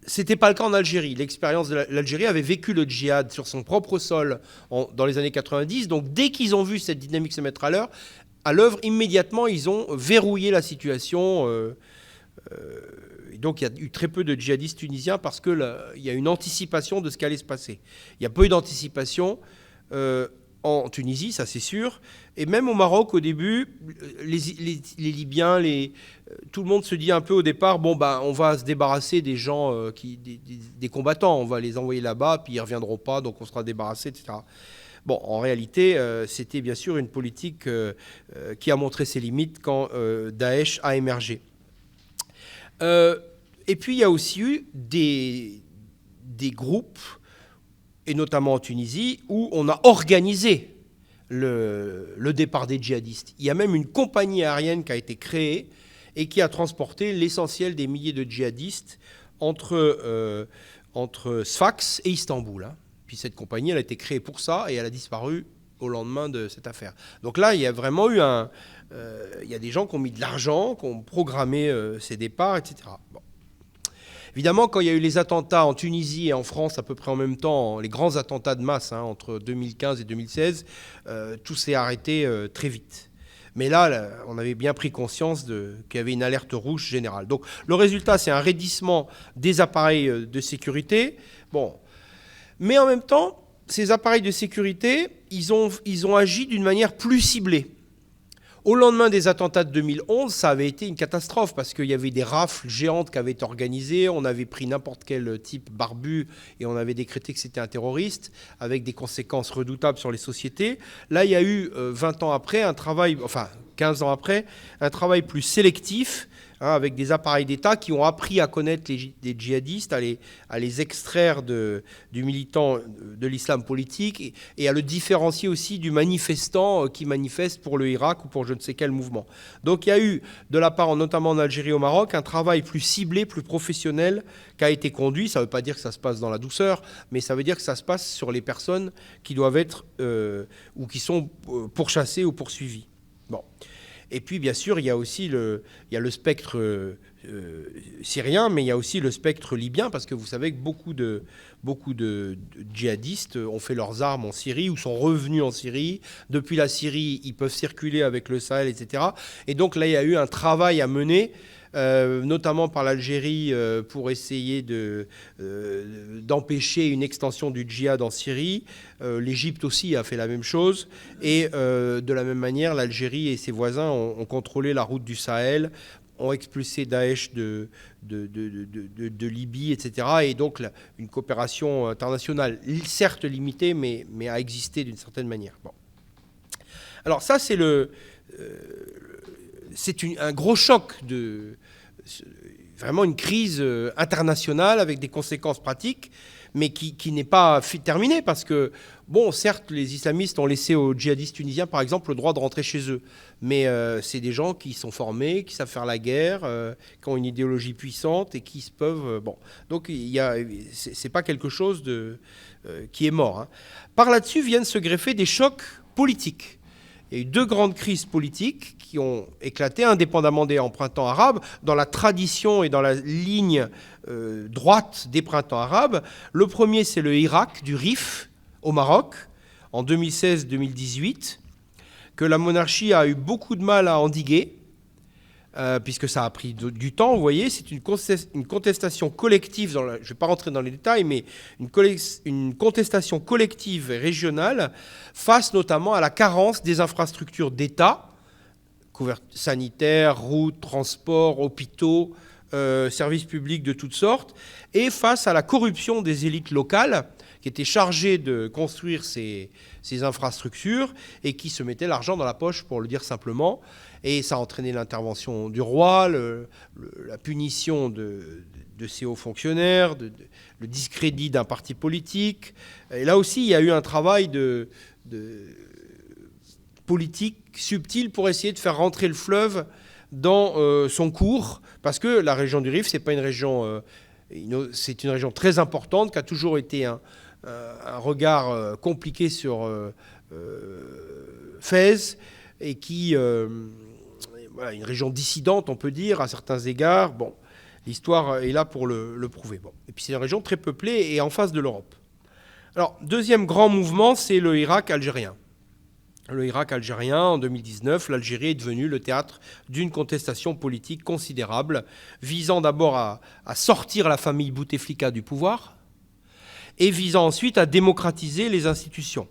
ce n'était pas le cas en Algérie. L'expérience de l'Algérie avait vécu le djihad sur son propre sol dans les années 90. Donc, dès qu'ils ont vu cette dynamique se mettre à l'œuvre, immédiatement, ils ont verrouillé la situation. Donc, il y a eu très peu de djihadistes tunisiens parce qu'il y a une anticipation de ce qui allait se passer. Il y a peu d'anticipation en Tunisie, ça c'est sûr. Et même au Maroc, au début, les Libyens, tout le monde se dit un peu au départ, bon, bah, on va se débarrasser des gens, des combattants, on va les envoyer là-bas, puis ils ne reviendront pas, donc on sera débarrassé, etc. Bon, en réalité, c'était bien sûr une politique qui a montré ses limites quand Daesh a émergé. Et puis, il y a aussi eu des groupes, et notamment en Tunisie, où on a organisé le départ des djihadistes. Il y a même une compagnie aérienne qui a été créée et qui a transporté l'essentiel des milliers de djihadistes entre Sfax et Istanbul. Hein. Puis cette compagnie, elle a été créée pour ça et elle a disparu au lendemain de cette affaire. Donc là, il y a vraiment eu il y a des gens qui ont mis de l'argent, qui ont programmé ces départs, etc. Bon. Évidemment, quand il y a eu les attentats en Tunisie et en France à peu près en même temps, les grands attentats de masse entre 2015 et 2016, tout s'est arrêté très vite. Mais là, on avait bien pris conscience qu'il y avait une alerte rouge générale. Donc le résultat, c'est un raidissement des appareils de sécurité. Bon. Mais en même temps, ces appareils de sécurité, ils ont agi d'une manière plus ciblée. Au lendemain des attentats de 2011, ça avait été une catastrophe parce qu'il y avait des rafles géantes qui avaient été organisées. On avait pris n'importe quel type barbu et on avait décrété que c'était un terroriste avec des conséquences redoutables sur les sociétés. Là, il y a eu 20 ans après, 15 ans après, un travail plus sélectif avec des appareils d'État qui ont appris à connaître les djihadistes, à les extraire du militant de l'islam politique et à le différencier aussi du manifestant qui manifeste pour le Irak ou pour je ne sais quel mouvement. Donc il y a eu, de la part notamment en Algérie et au Maroc, un travail plus ciblé, plus professionnel qui a été conduit. Ça ne veut pas dire que ça se passe dans la douceur, mais ça veut dire que ça se passe sur les personnes qui doivent être ou qui sont pourchassées ou poursuivies. Bon. Et puis, bien sûr, il y a aussi le spectre syrien, mais il y a aussi le spectre libyen, parce que vous savez que beaucoup de djihadistes ont fait leurs armes en Syrie ou sont revenus en Syrie. Depuis la Syrie, ils peuvent circuler avec le Sahel, etc. Et donc là, il y a eu un travail à mener, notamment par l'Algérie, pour essayer d'empêcher une extension du djihad en Syrie. L'Égypte aussi a fait la même chose. Et de la même manière, l'Algérie et ses voisins ont contrôlé la route du Sahel, ont expulsé Daesh de Libye, etc. Et donc une coopération internationale, certes limitée, mais a existé d'une certaine manière. Bon. Alors ça, c'est un gros choc, vraiment une crise internationale avec des conséquences pratiques, mais qui n'est pas terminée parce que, bon, certes, les islamistes ont laissé aux djihadistes tunisiens, par exemple, le droit de rentrer chez eux. Mais c'est des gens qui sont formés, qui savent faire la guerre, qui ont une idéologie puissante et qui se peuvent... bon. Donc, c'est pas quelque chose qui est mort. Hein. Par là-dessus viennent se greffer des chocs politiques. Il y a eu deux grandes crises politiques qui ont éclaté indépendamment des printemps arabes, dans la tradition et dans la ligne droite des printemps arabes. Le premier, c'est le Irak, du Rif, au Maroc, en 2016-2018, que la monarchie a eu beaucoup de mal à endiguer, puisque ça a pris du temps, vous voyez, c'est une contestation collective, je ne vais pas rentrer dans les détails, mais une contestation collective et régionale face notamment à la carence des infrastructures d'État, sanitaires, routes, transports, hôpitaux, services publics de toutes sortes, et face à la corruption des élites locales qui était chargé de construire ces infrastructures et qui se mettait l'argent dans la poche, pour le dire simplement. Et ça a entraîné l'intervention du roi, la punition de ces hauts fonctionnaires, le discrédit d'un parti politique. Et là aussi, il y a eu un travail de politique subtil pour essayer de faire rentrer le fleuve dans son cours, parce que la région du Rif, c'est pas une région, c'est une région très importante qui a toujours été un regard compliqué sur Fès et qui voilà, une région dissidente, on peut dire, à certains égards. Bon, l'histoire est là pour le prouver. Bon. Et puis c'est une région très peuplée et en face de l'Europe. Alors, deuxième grand mouvement, c'est le Irak algérien. Le Irak algérien, en 2019, l'Algérie est devenue le théâtre d'une contestation politique considérable, visant d'abord à sortir la famille Bouteflika du pouvoir et visant ensuite à démocratiser les institutions,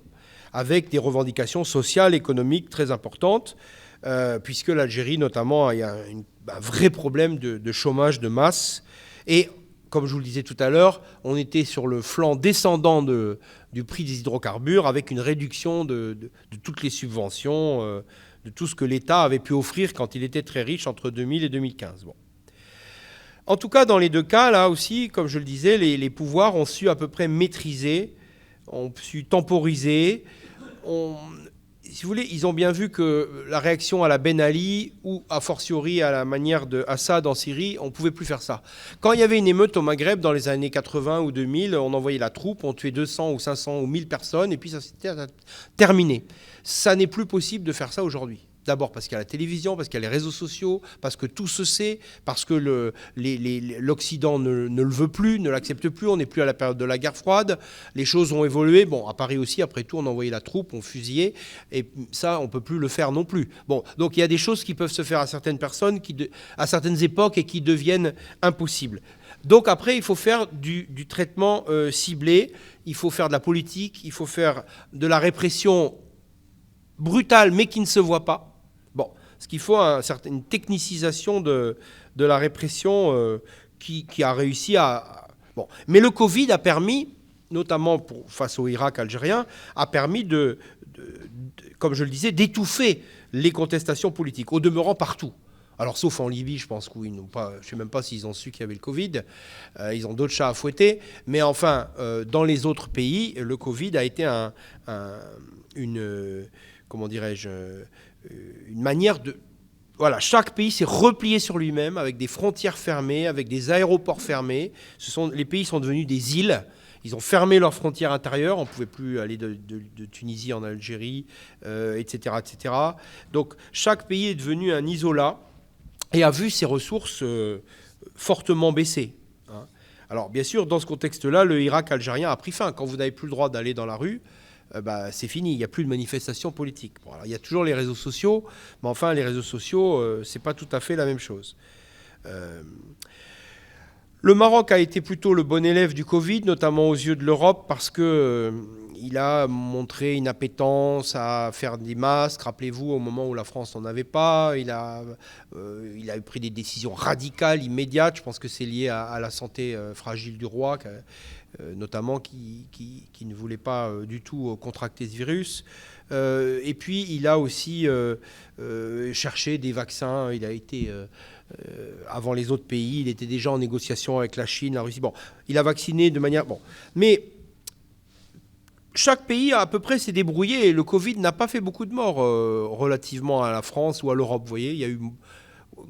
avec des revendications sociales, économiques très importantes, puisque l'Algérie, notamment, il y a un vrai problème de chômage de masse. Et, comme je vous le disais tout à l'heure, on était sur le flanc descendant du prix des hydrocarbures, avec une réduction de toutes les subventions, de tout ce que l'État avait pu offrir quand il était très riche entre 2000 et 2015. Bon. En tout cas, dans les deux cas, là aussi, comme je le disais, les pouvoirs ont su à peu près maîtriser, ont su temporiser. Si vous voulez, ils ont bien vu que la réaction à la Ben Ali ou a fortiori à la manière de Assad en Syrie, on ne pouvait plus faire ça. Quand il y avait une émeute au Maghreb dans les années 80 ou 2000, on envoyait la troupe, on tuait 200 ou 500 ou 1000 personnes et puis ça s'était terminé. Ça n'est plus possible de faire ça aujourd'hui. D'abord parce qu'il y a la télévision, parce qu'il y a les réseaux sociaux, parce que tout se sait, parce que l'Occident ne le veut plus, ne l'accepte plus, on n'est plus à la période de la guerre froide, les choses ont évolué. Bon, à Paris aussi, après tout, on envoyait la troupe, on fusillait, et ça, on ne peut plus le faire non plus. Bon, donc il y a des choses qui peuvent se faire à certaines personnes, à certaines époques, et qui deviennent impossibles. Donc après, il faut faire du traitement ciblé, il faut faire de la politique, il faut faire de la répression brutale, mais qui ne se voit pas. Bon, ce qu'il faut, une technicisation de la répression qui a réussi à... Bon. Mais le Covid a permis, notamment face au Irak algérien, a permis comme je le disais, d'étouffer les contestations politiques, au demeurant partout. Alors, sauf en Libye, je pense qu'ils n'ont pas... Je ne sais même pas s'ils ont su qu'il y avait le Covid. Ils ont d'autres chats à fouetter. Mais enfin, dans les autres pays, le Covid a été comment dirais-je, une manière de... Voilà, chaque pays s'est replié sur lui-même avec des frontières fermées, avec des aéroports fermés. Les pays sont devenus des îles. Ils ont fermé leurs frontières intérieures. On ne pouvait plus aller de Tunisie en Algérie, etc., etc. Donc, chaque pays est devenu un isolat et a vu ses ressources fortement baisser. Hein. Alors, bien sûr, dans ce contexte-là, le Irak algérien a pris fin. Quand vous n'avez plus le droit d'aller dans la rue, c'est fini, il n'y a plus de manifestations politiques. Bon, alors, il y a toujours les réseaux sociaux, mais enfin, les réseaux sociaux, ce n'est pas tout à fait la même chose. Le Maroc a été plutôt le bon élève du Covid, notamment aux yeux de l'Europe, parce qu'il a montré une appétence à faire des masques. Rappelez-vous, au moment où la France n'en avait pas, il a pris des décisions radicales, immédiates. Je pense que c'est lié à la santé fragile du roi, notamment qui ne voulait pas du tout contracter ce virus. Et puis, il a aussi cherché des vaccins. Il a été... avant les autres pays, il était déjà en négociation avec la Chine, la Russie. Bon, il a vacciné de manière... Bon. Mais chaque pays à peu près s'est débrouillé et le Covid n'a pas fait beaucoup de morts relativement à la France ou à l'Europe. Vous voyez, il y a eu...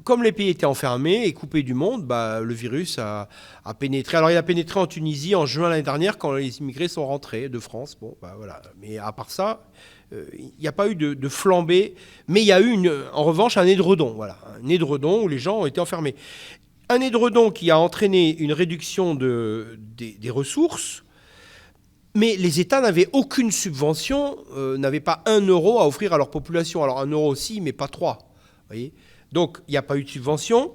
Comme les pays étaient enfermés et coupés du monde, le virus a pénétré. Alors, il a pénétré en Tunisie en juin l'année dernière quand les immigrés sont rentrés de France. Bon, voilà. Mais à part ça... il n'y a pas eu de flambée, mais il y a eu en revanche un édredon. Voilà, un édredon où les gens ont été enfermés. Un édredon qui a entraîné une réduction des ressources, mais les États n'avaient aucune subvention, n'avaient pas 1 euro à offrir à leur population. Alors 1 euro aussi, mais pas 3. Voyez. Donc il n'y a pas eu de subvention,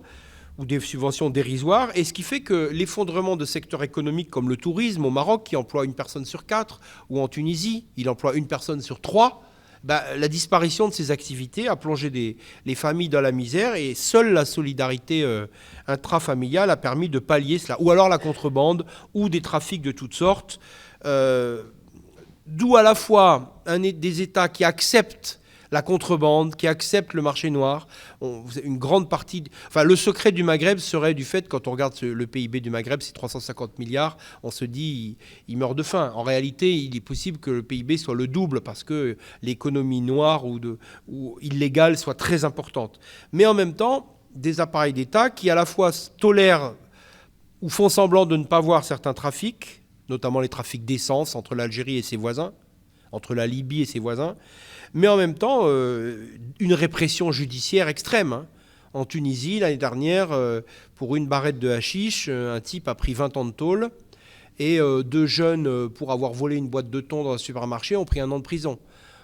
ou des subventions dérisoires, et ce qui fait que l'effondrement de secteurs économiques comme le tourisme au Maroc, qui emploie 1 personne sur 4, ou en Tunisie, il emploie 1 personne sur 3, la disparition de ces activités a plongé les familles dans la misère, et seule la solidarité intrafamiliale a permis de pallier cela. Ou alors la contrebande, ou des trafics de toutes sortes. D'où à la fois des États qui acceptent la contrebande, qui acceptent le marché noir. Une grande partie... Enfin, le secret du Maghreb serait du fait, quand on regarde le PIB du Maghreb, c'est 350 milliards, on se dit, il meurt de faim. En réalité, il est possible que le PIB soit le double parce que l'économie noire ou illégale soit très importante. Mais en même temps, des appareils d'État qui à la fois tolèrent ou font semblant de ne pas voir certains trafics, notamment les trafics d'essence entre l'Algérie et ses voisins, entre la Libye et ses voisins, mais en même temps, une répression judiciaire extrême. Hein. En Tunisie, l'année dernière, pour une barrette de hashish, un type a pris 20 ans de tôle, et 2 jeunes, pour avoir volé une boîte de thon dans un supermarché, ont pris 1 an de prison.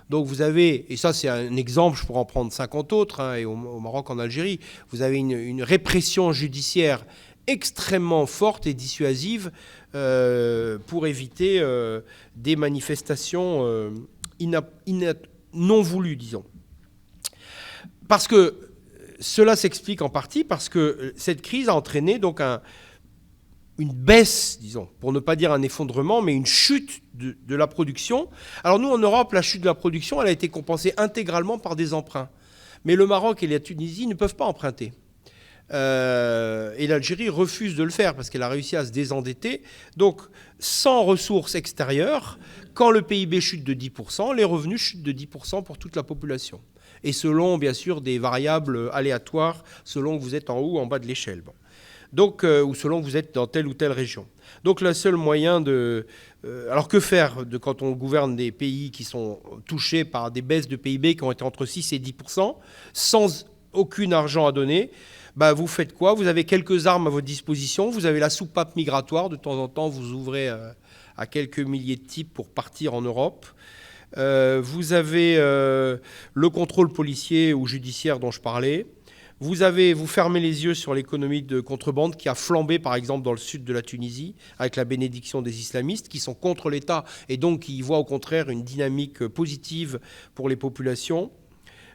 Donc vous avez, et ça c'est un exemple, je pourrais en prendre 50 autres, hein, et au Maroc, en Algérie, vous avez une répression judiciaire extrêmement forte et dissuasive pour éviter des manifestations non voulues, disons. Parce que cela s'explique en partie parce que cette crise a entraîné donc une baisse, disons, pour ne pas dire un effondrement, mais une chute de la production. Alors nous, en Europe, la chute de la production, elle a été compensée intégralement par des emprunts. Mais le Maroc et la Tunisie ne peuvent pas emprunter. Et l'Algérie refuse de le faire parce qu'elle a réussi à se désendetter. Donc, sans ressources extérieures, quand le PIB chute de 10%, les revenus chutent de 10% pour toute la population. Et selon, bien sûr, des variables aléatoires, selon que vous êtes en haut ou en bas de l'échelle. Bon. Donc, ou selon que vous êtes dans telle ou telle région. Donc, le seul moyen de... alors, que faire quand on gouverne des pays qui sont touchés par des baisses de PIB qui ont été entre 6 et 10%, sans aucun argent à donner? Bah, vous faites quoi? Vous avez quelques armes à votre disposition. Vous avez la soupape migratoire. De temps en temps, vous ouvrez à quelques milliers de types pour partir en Europe. Vous avez le contrôle policier ou judiciaire dont je parlais. Vous fermez les yeux sur l'économie de contrebande qui a flambé, par exemple, dans le sud de la Tunisie, avec la bénédiction des islamistes qui sont contre l'État et donc qui y voient au contraire une dynamique positive pour les populations.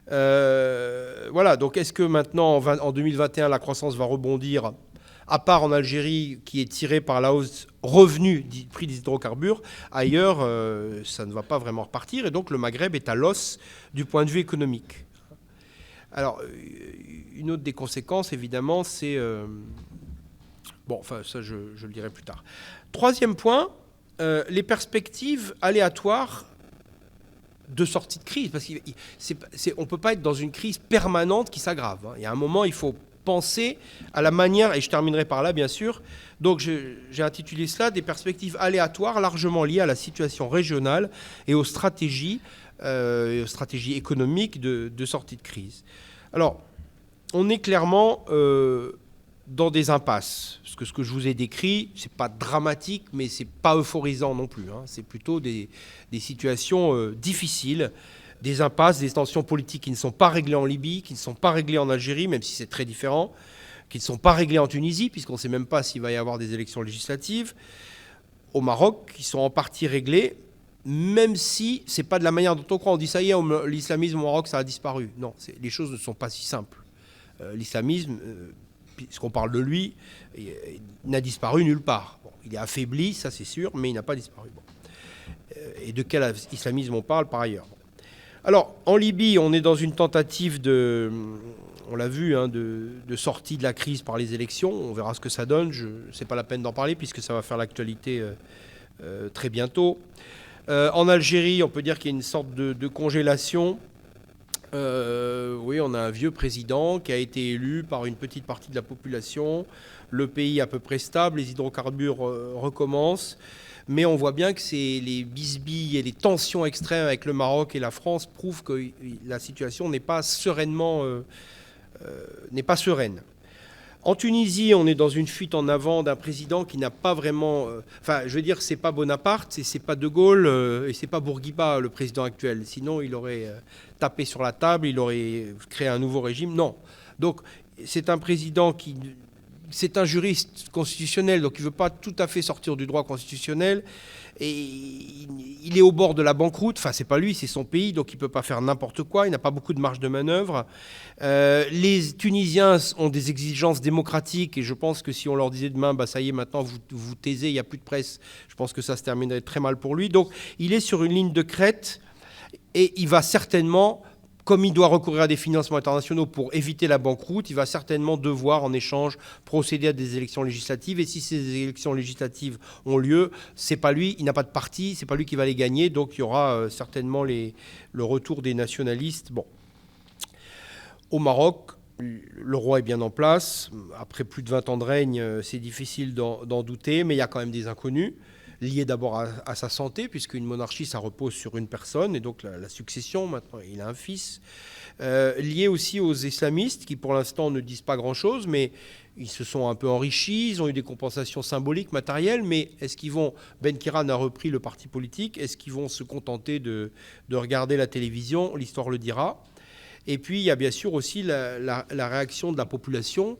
Voilà, donc est-ce que maintenant, en 2021, la croissance va rebondir, à part en Algérie, qui est tirée par la hausse revenu du prix des hydrocarbures? Ailleurs, ça ne va pas vraiment repartir, et donc le Maghreb est à l'os du point de vue économique. Alors, une autre des conséquences, évidemment, c'est... bon, enfin, ça, je le dirai plus tard. Troisième point, les perspectives aléatoires de sortie de crise, parce qu'on ne peut pas être dans une crise permanente qui s'aggrave. Hein. Il y a un moment, il faut penser à la manière, et je terminerai par là, bien sûr. Donc, j'ai intitulé cela « Des perspectives aléatoires largement liées à la situation régionale et aux stratégies économiques de sortie de crise ». Alors, on est clairement dans des impasses. Parce que ce que je vous ai décrit, ce n'est pas dramatique, mais ce n'est pas euphorisant non plus. Hein. C'est plutôt des situations difficiles, des impasses, des tensions politiques qui ne sont pas réglées en Libye, qui ne sont pas réglées en Algérie, même si c'est très différent, qui ne sont pas réglées en Tunisie, puisqu'on ne sait même pas s'il va y avoir des élections législatives, au Maroc, qui sont en partie réglées, même si ce n'est pas de la manière dont on croit. On dit ça y est, l'islamisme au Maroc, ça a disparu. Non, les choses ne sont pas si simples. L'islamisme... puisqu'on parle de lui, il n'a disparu nulle part. Bon, il est affaibli, ça c'est sûr, mais il n'a pas disparu. Bon. Et de quel islamisme on parle par ailleurs? Bon. Alors, en Libye, on est dans une tentative on l'a vu, hein, de sortie de la crise par les élections. On verra ce que ça donne. Ce n'est pas la peine d'en parler, puisque ça va faire l'actualité très bientôt. En Algérie, on peut dire qu'il y a une sorte de congélation. Oui, on a un vieux président qui a été élu par une petite partie de la population. Le pays est à peu près stable, les hydrocarbures recommencent. Mais on voit bien que les bisbilles et les tensions extrêmes avec le Maroc et la France prouvent que la situation n'est pas sereine. En Tunisie, on est dans une fuite en avant d'un président qui n'a pas vraiment... Enfin, je veux dire, c'est pas Bonaparte, c'est pas De Gaulle et c'est pas Bourguiba, le président actuel. Sinon, il aurait tapé sur la table, il aurait créé un nouveau régime. Non. Donc, c'est un président qui c'est un juriste constitutionnel, donc il ne veut pas tout à fait sortir du droit constitutionnel. Et il est au bord de la banqueroute. Enfin, c'est pas lui, c'est son pays, donc il ne peut pas faire n'importe quoi. Il n'a pas beaucoup de marge de manœuvre. Les Tunisiens ont des exigences démocratiques, et je pense que si on leur disait demain, bah, ça y est, maintenant vous vous taisez, il n'y a plus de presse, je pense que ça se terminerait très mal pour lui. Donc il est sur une ligne de crête, et il va certainement, comme il doit recourir à des financements internationaux pour éviter la banqueroute, il va certainement devoir, en échange, procéder à des élections législatives. Et si ces élections législatives ont lieu, c'est pas lui, il n'a pas de parti, c'est pas lui qui va les gagner. Donc il y aura certainement le retour des nationalistes. Bon. Au Maroc, le roi est bien en place. Après plus de 20 ans de règne, c'est difficile d'en douter, mais il y a quand même des inconnus, lié d'abord à sa santé, puisqu'une monarchie, ça repose sur une personne, et donc la succession, maintenant, il a un fils. Lié aussi aux islamistes, qui pour l'instant ne disent pas grand-chose, mais ils se sont un peu enrichis, ils ont eu des compensations symboliques, matérielles, mais est-ce qu'ils vont... Ben Kiran a repris le parti politique, est-ce qu'ils vont se contenter de regarder la télévision? L'histoire le dira. Et puis, il y a bien sûr aussi la réaction de la population,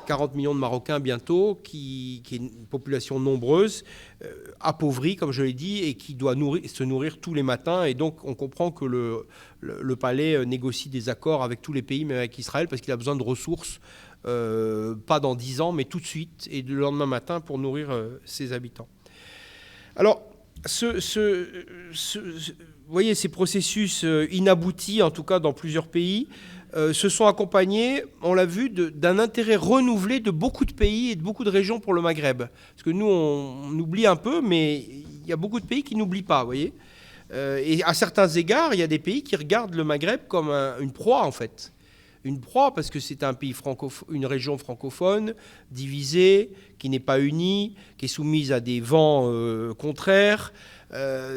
40 millions de Marocains bientôt, qui est une population nombreuse, appauvrie, comme je l'ai dit, et qui doit se nourrir tous les matins. Et donc, on comprend que le palais négocie des accords avec tous les pays, même avec Israël, parce qu'il a besoin de ressources, pas dans 10 ans, mais tout de suite, et le lendemain matin, pour nourrir ses habitants. Alors, vous voyez, ces processus inaboutis, en tout cas dans plusieurs pays, se sont accompagnés, on l'a vu, d'un intérêt renouvelé de beaucoup de pays et de beaucoup de régions pour le Maghreb. Parce que nous, on oublie un peu, mais il y a beaucoup de pays qui n'oublient pas, vous voyez. Et à certains égards, il y a des pays qui regardent le Maghreb comme une proie, en fait. Une proie, parce que c'est un pays une région francophone, divisée, qui n'est pas unie, qui est soumise à des vents contraires.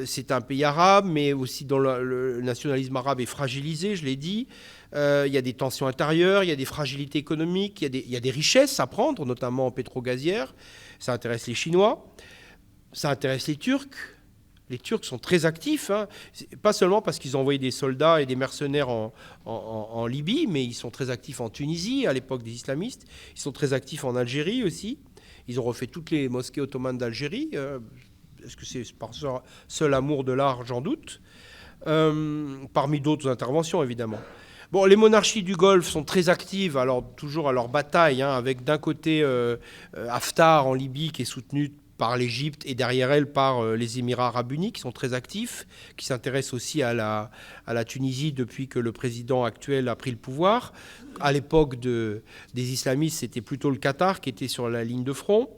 C'est un pays arabe, mais aussi dont le nationalisme arabe est fragilisé, je l'ai dit. Il y a des tensions intérieures, il y a des fragilités économiques, il y a des richesses à prendre, notamment pétro-gazières. Ça intéresse les Chinois, ça intéresse les Turcs. Les Turcs sont très actifs, hein. Pas seulement parce qu'ils ont envoyé des soldats et des mercenaires en Libye, mais ils sont très actifs en Tunisie, à l'époque des islamistes. Ils sont très actifs en Algérie aussi. Ils ont refait toutes les mosquées ottomanes d'Algérie. Est-ce que c'est par seul amour de l'art? J'en doute. Parmi d'autres interventions, évidemment. Bon, les monarchies du Golfe sont très actives, alors toujours à leur bataille, hein, avec d'un côté Haftar en Libye, qui est soutenu par l'Égypte, et derrière elle par les Émirats arabes unis, qui sont très actifs, qui s'intéressent aussi à la Tunisie depuis que le président actuel a pris le pouvoir. À l'époque des islamistes, c'était plutôt le Qatar qui était sur la ligne de front.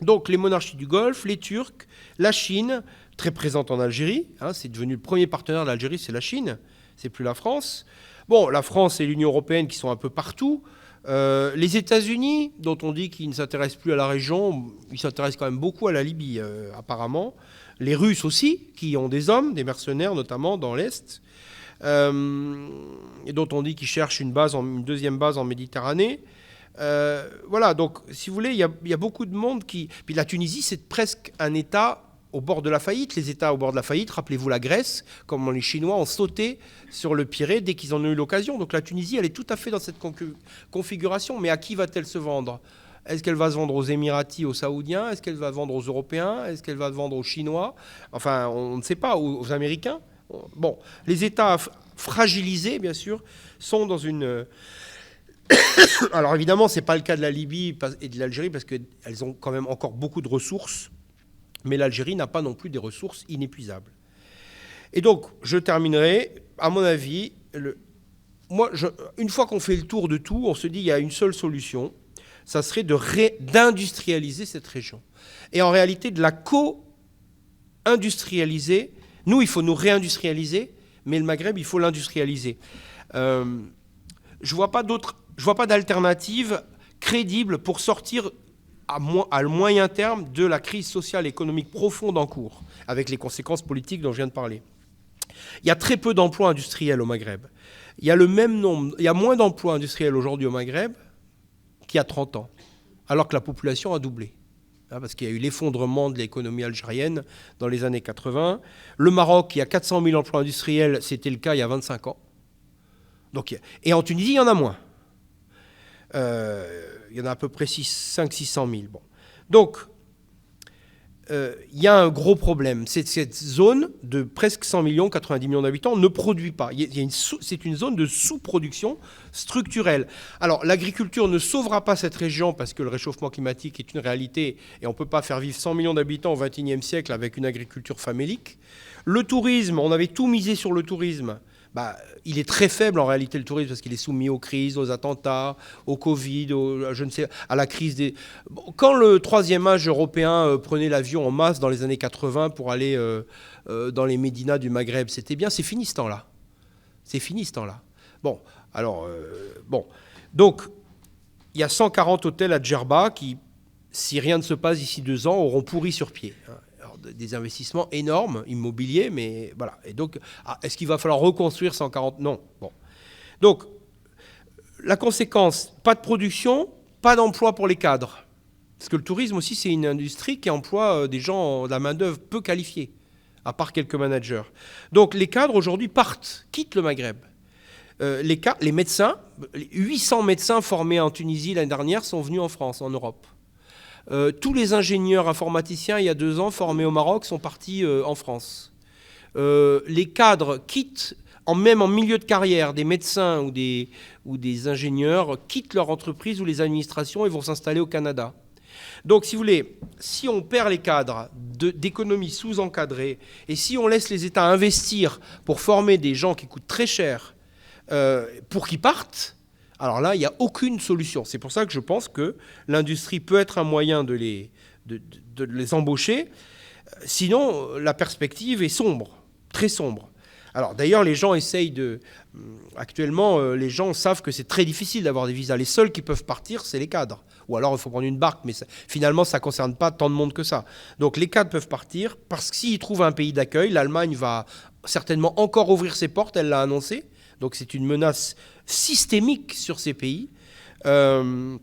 Donc les monarchies du Golfe, les Turcs, la Chine, très présente en Algérie, hein, c'est devenu le premier partenaire de l'Algérie, c'est la Chine, c'est plus la France. Bon, la France et l'Union européenne qui sont un peu partout. Les États-Unis, dont on dit qu'ils ne s'intéressent plus à la région, ils s'intéressent quand même beaucoup à la Libye, apparemment. Les Russes aussi, qui ont des hommes, des mercenaires, notamment dans l'Est, et dont on dit qu'ils cherchent une deuxième base en Méditerranée. Voilà, donc, si vous voulez, il y a beaucoup de monde qui... Puis la Tunisie, c'est presque un État au bord de la faillite. Les États au bord de la faillite, rappelez-vous la Grèce, comment les Chinois ont sauté sur le Pirée dès qu'ils en ont eu l'occasion. Donc la Tunisie, elle est tout à fait dans cette configuration. Mais à qui va-t-elle se vendre? Est-ce qu'elle va se vendre aux Émiratis, aux Saoudiens? Est-ce qu'elle va vendre aux Européens? Est-ce qu'elle va se vendre aux Chinois? Enfin, on ne sait pas, aux Américains. Bon, les États fragilisés, bien sûr, sont dans une... Alors évidemment, ce n'est pas le cas de la Libye et de l'Algérie, parce qu'elles ont quand même encore beaucoup de ressources. Mais l'Algérie n'a pas non plus des ressources inépuisables. Et donc, je terminerai, à mon avis, une fois qu'on fait le tour de tout, on se dit qu'il y a une seule solution, ça serait d'industrialiser cette région. Et en réalité, de la co-industrialiser. Nous, il faut nous réindustrialiser, mais le Maghreb, il faut l'industrialiser. Je ne vois pas d'alternative crédible pour sortir à moyen terme de la crise sociale et économique profonde en cours, avec les conséquences politiques dont je viens de parler. Il y a très peu d'emplois industriels au Maghreb. Il y a moins d'emplois industriels aujourd'hui au Maghreb qu'il y a 30 ans, alors que la population a doublé. Parce qu'il y a eu l'effondrement de l'économie algérienne dans les années 80. Le Maroc, il y a 400 000 emplois industriels, c'était le cas il y a 25 ans. Et en Tunisie, il y en a moins. il y en a à peu près 500-600 000. Bon. Donc, il y a un gros problème. Cette zone de presque 100 millions, 90 millions d'habitants ne produit pas. C'est une zone de sous-production structurelle. Alors, l'agriculture ne sauvera pas cette région parce que le réchauffement climatique est une réalité et on ne peut pas faire vivre 100 millions d'habitants au XXIe siècle avec une agriculture famélique. Le tourisme, on avait tout misé sur le tourisme. Il est très faible en réalité le tourisme parce qu'il est soumis aux crises, aux attentats, au Covid, à la crise des... Quand le troisième âge européen prenait l'avion en masse dans les années 80 pour aller dans les médinas du Maghreb, c'était bien, c'est fini ce temps-là. C'est fini ce temps-là. Bon, alors, donc, il y a 140 hôtels à Djerba qui, si rien ne se passe d'ici 2 ans, auront pourri sur pied. Alors, des investissements énormes, immobiliers, mais voilà. Et donc, est-ce qu'il va falloir reconstruire 140 ? Non. Bon. Donc, la conséquence, pas de production, pas d'emploi pour les cadres. Parce que le tourisme aussi, c'est une industrie qui emploie des gens, de la main-d'œuvre peu qualifiée, à part quelques managers. Donc, les cadres, aujourd'hui, quittent le Maghreb. Les médecins, 800 médecins formés en Tunisie l'année dernière sont venus en France, en Europe. Tous les ingénieurs informaticiens, il y a 2 ans, formés au Maroc, sont partis en France. Les cadres quittent, même en milieu de carrière, des médecins ou des ingénieurs quittent leur entreprise ou les administrations et vont s'installer au Canada. Donc, si vous voulez, si on perd les cadres d'économies sous-encadrées et si on laisse les États investir pour former des gens qui coûtent très cher pour qu'ils partent, alors là, il n'y a aucune solution. C'est pour ça que je pense que l'industrie peut être un moyen de les embaucher. Sinon, la perspective est sombre, très sombre. Alors d'ailleurs, les gens essayent actuellement, les gens savent que c'est très difficile d'avoir des visas. Les seuls qui peuvent partir, c'est les cadres. Ou alors, il faut prendre une barque, mais finalement, ça ne concerne pas tant de monde que ça. Donc les cadres peuvent partir parce que s'ils trouvent un pays d'accueil, l'Allemagne va certainement encore ouvrir ses portes, elle l'a annoncé. Donc c'est une menace systémique sur ces pays. En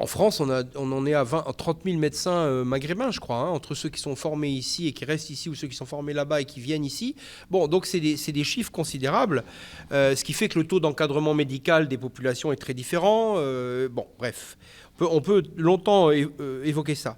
France, on en est à 30 000 médecins maghrébins, je crois, entre ceux qui sont formés ici et qui restent ici ou ceux qui sont formés là-bas et qui viennent ici. Bon, donc c'est des chiffres considérables, ce qui fait que le taux d'encadrement médical des populations est très différent. Bref, on peut longtemps évoquer ça.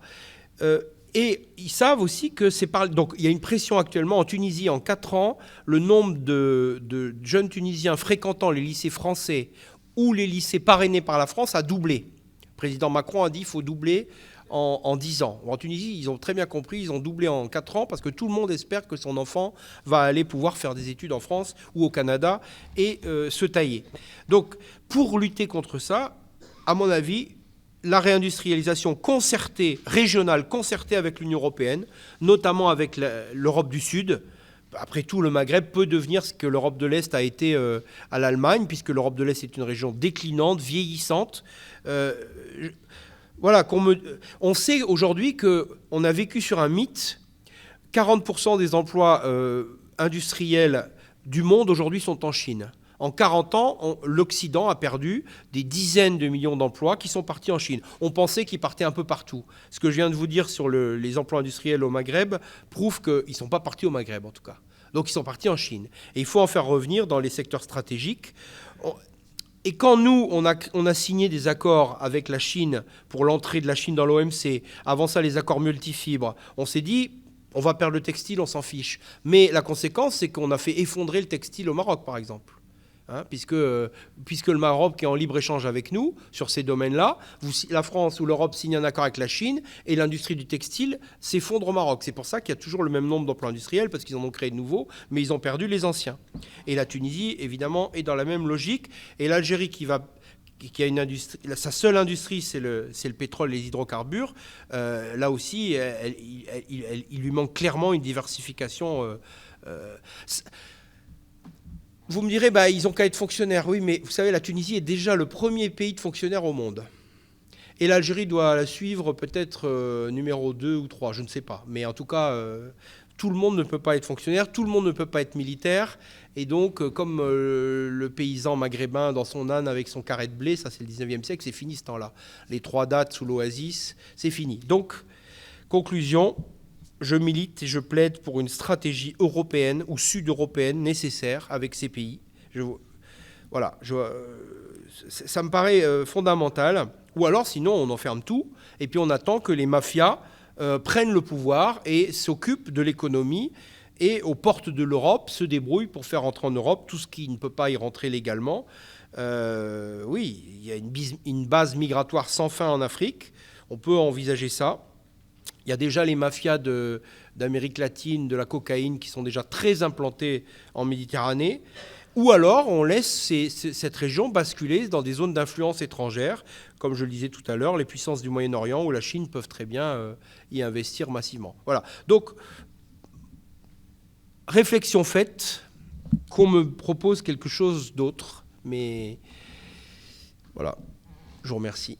Et ils savent aussi que donc il y a une pression actuellement en Tunisie. En 4 ans, le nombre de jeunes Tunisiens fréquentant les lycées français ou les lycées parrainés par la France a doublé. Le président Macron a dit qu'il faut doubler en 10 ans. En Tunisie, ils ont très bien compris, ils ont doublé en 4 ans parce que tout le monde espère que son enfant va aller pouvoir faire des études en France ou au Canada et se tailler. Donc, pour lutter contre ça, à mon avis, la réindustrialisation concertée, régionale, concertée avec l'Union européenne, notamment avec l'Europe du Sud. Après tout, le Maghreb peut devenir ce que l'Europe de l'Est a été à l'Allemagne, puisque l'Europe de l'Est est une région déclinante, vieillissante. On sait aujourd'hui qu'on a vécu sur un mythe. 40% des emplois industriels du monde aujourd'hui sont en Chine. En 40 ans, l'Occident a perdu des dizaines de millions d'emplois qui sont partis en Chine. On pensait qu'ils partaient un peu partout. Ce que je viens de vous dire sur les emplois industriels au Maghreb prouve qu'ils ne sont pas partis au Maghreb, en tout cas. Donc, ils sont partis en Chine. Et il faut en faire revenir dans les secteurs stratégiques. Et quand nous, on a signé des accords avec la Chine pour l'entrée de la Chine dans l'OMC, avant ça, les accords multifibres, on s'est dit, on va perdre le textile, on s'en fiche. Mais la conséquence, c'est qu'on a fait effondrer le textile au Maroc, par exemple. Puisque le Maroc est en libre-échange avec nous sur ces domaines-là, la France ou l'Europe signe un accord avec la Chine et l'industrie du textile s'effondre au Maroc. C'est pour ça qu'il y a toujours le même nombre d'emplois industriels, parce qu'ils en ont créé de nouveaux, mais ils ont perdu les anciens. Et la Tunisie, évidemment, est dans la même logique. Et l'Algérie qui a une industrie, sa seule industrie, c'est le pétrole, les hydrocarbures. Là aussi, il lui manque clairement une diversification. Vous me direz, ils n'ont qu'à être fonctionnaires. Oui, mais vous savez, la Tunisie est déjà le premier pays de fonctionnaires au monde. Et l'Algérie doit la suivre peut-être numéro 2 ou 3, je ne sais pas. Mais en tout cas, tout le monde ne peut pas être fonctionnaire, tout le monde ne peut pas être militaire. Et donc, comme le paysan maghrébin dans son âne avec son carré de blé, ça c'est le 19e siècle, c'est fini ce temps-là. Les 3 dates sous l'oasis, c'est fini. Donc, conclusion, je milite et je plaide pour une stratégie européenne ou sud-européenne nécessaire avec ces pays. ça me paraît fondamental. Ou alors, sinon, on enferme tout, et puis on attend que les mafias prennent le pouvoir et s'occupent de l'économie, et aux portes de l'Europe se débrouillent pour faire entrer en Europe tout ce qui ne peut pas y rentrer légalement. Oui, il y a une base migratoire sans fin en Afrique. On peut envisager ça. Il y a déjà les mafias d'Amérique latine, de la cocaïne, qui sont déjà très implantées en Méditerranée. Ou alors, on laisse cette région basculer dans des zones d'influence étrangères. Comme je le disais tout à l'heure, les puissances du Moyen-Orient ou la Chine peuvent très bien y investir massivement. Voilà. Donc, réflexion faite, qu'on me propose quelque chose d'autre. Mais voilà, je vous remercie.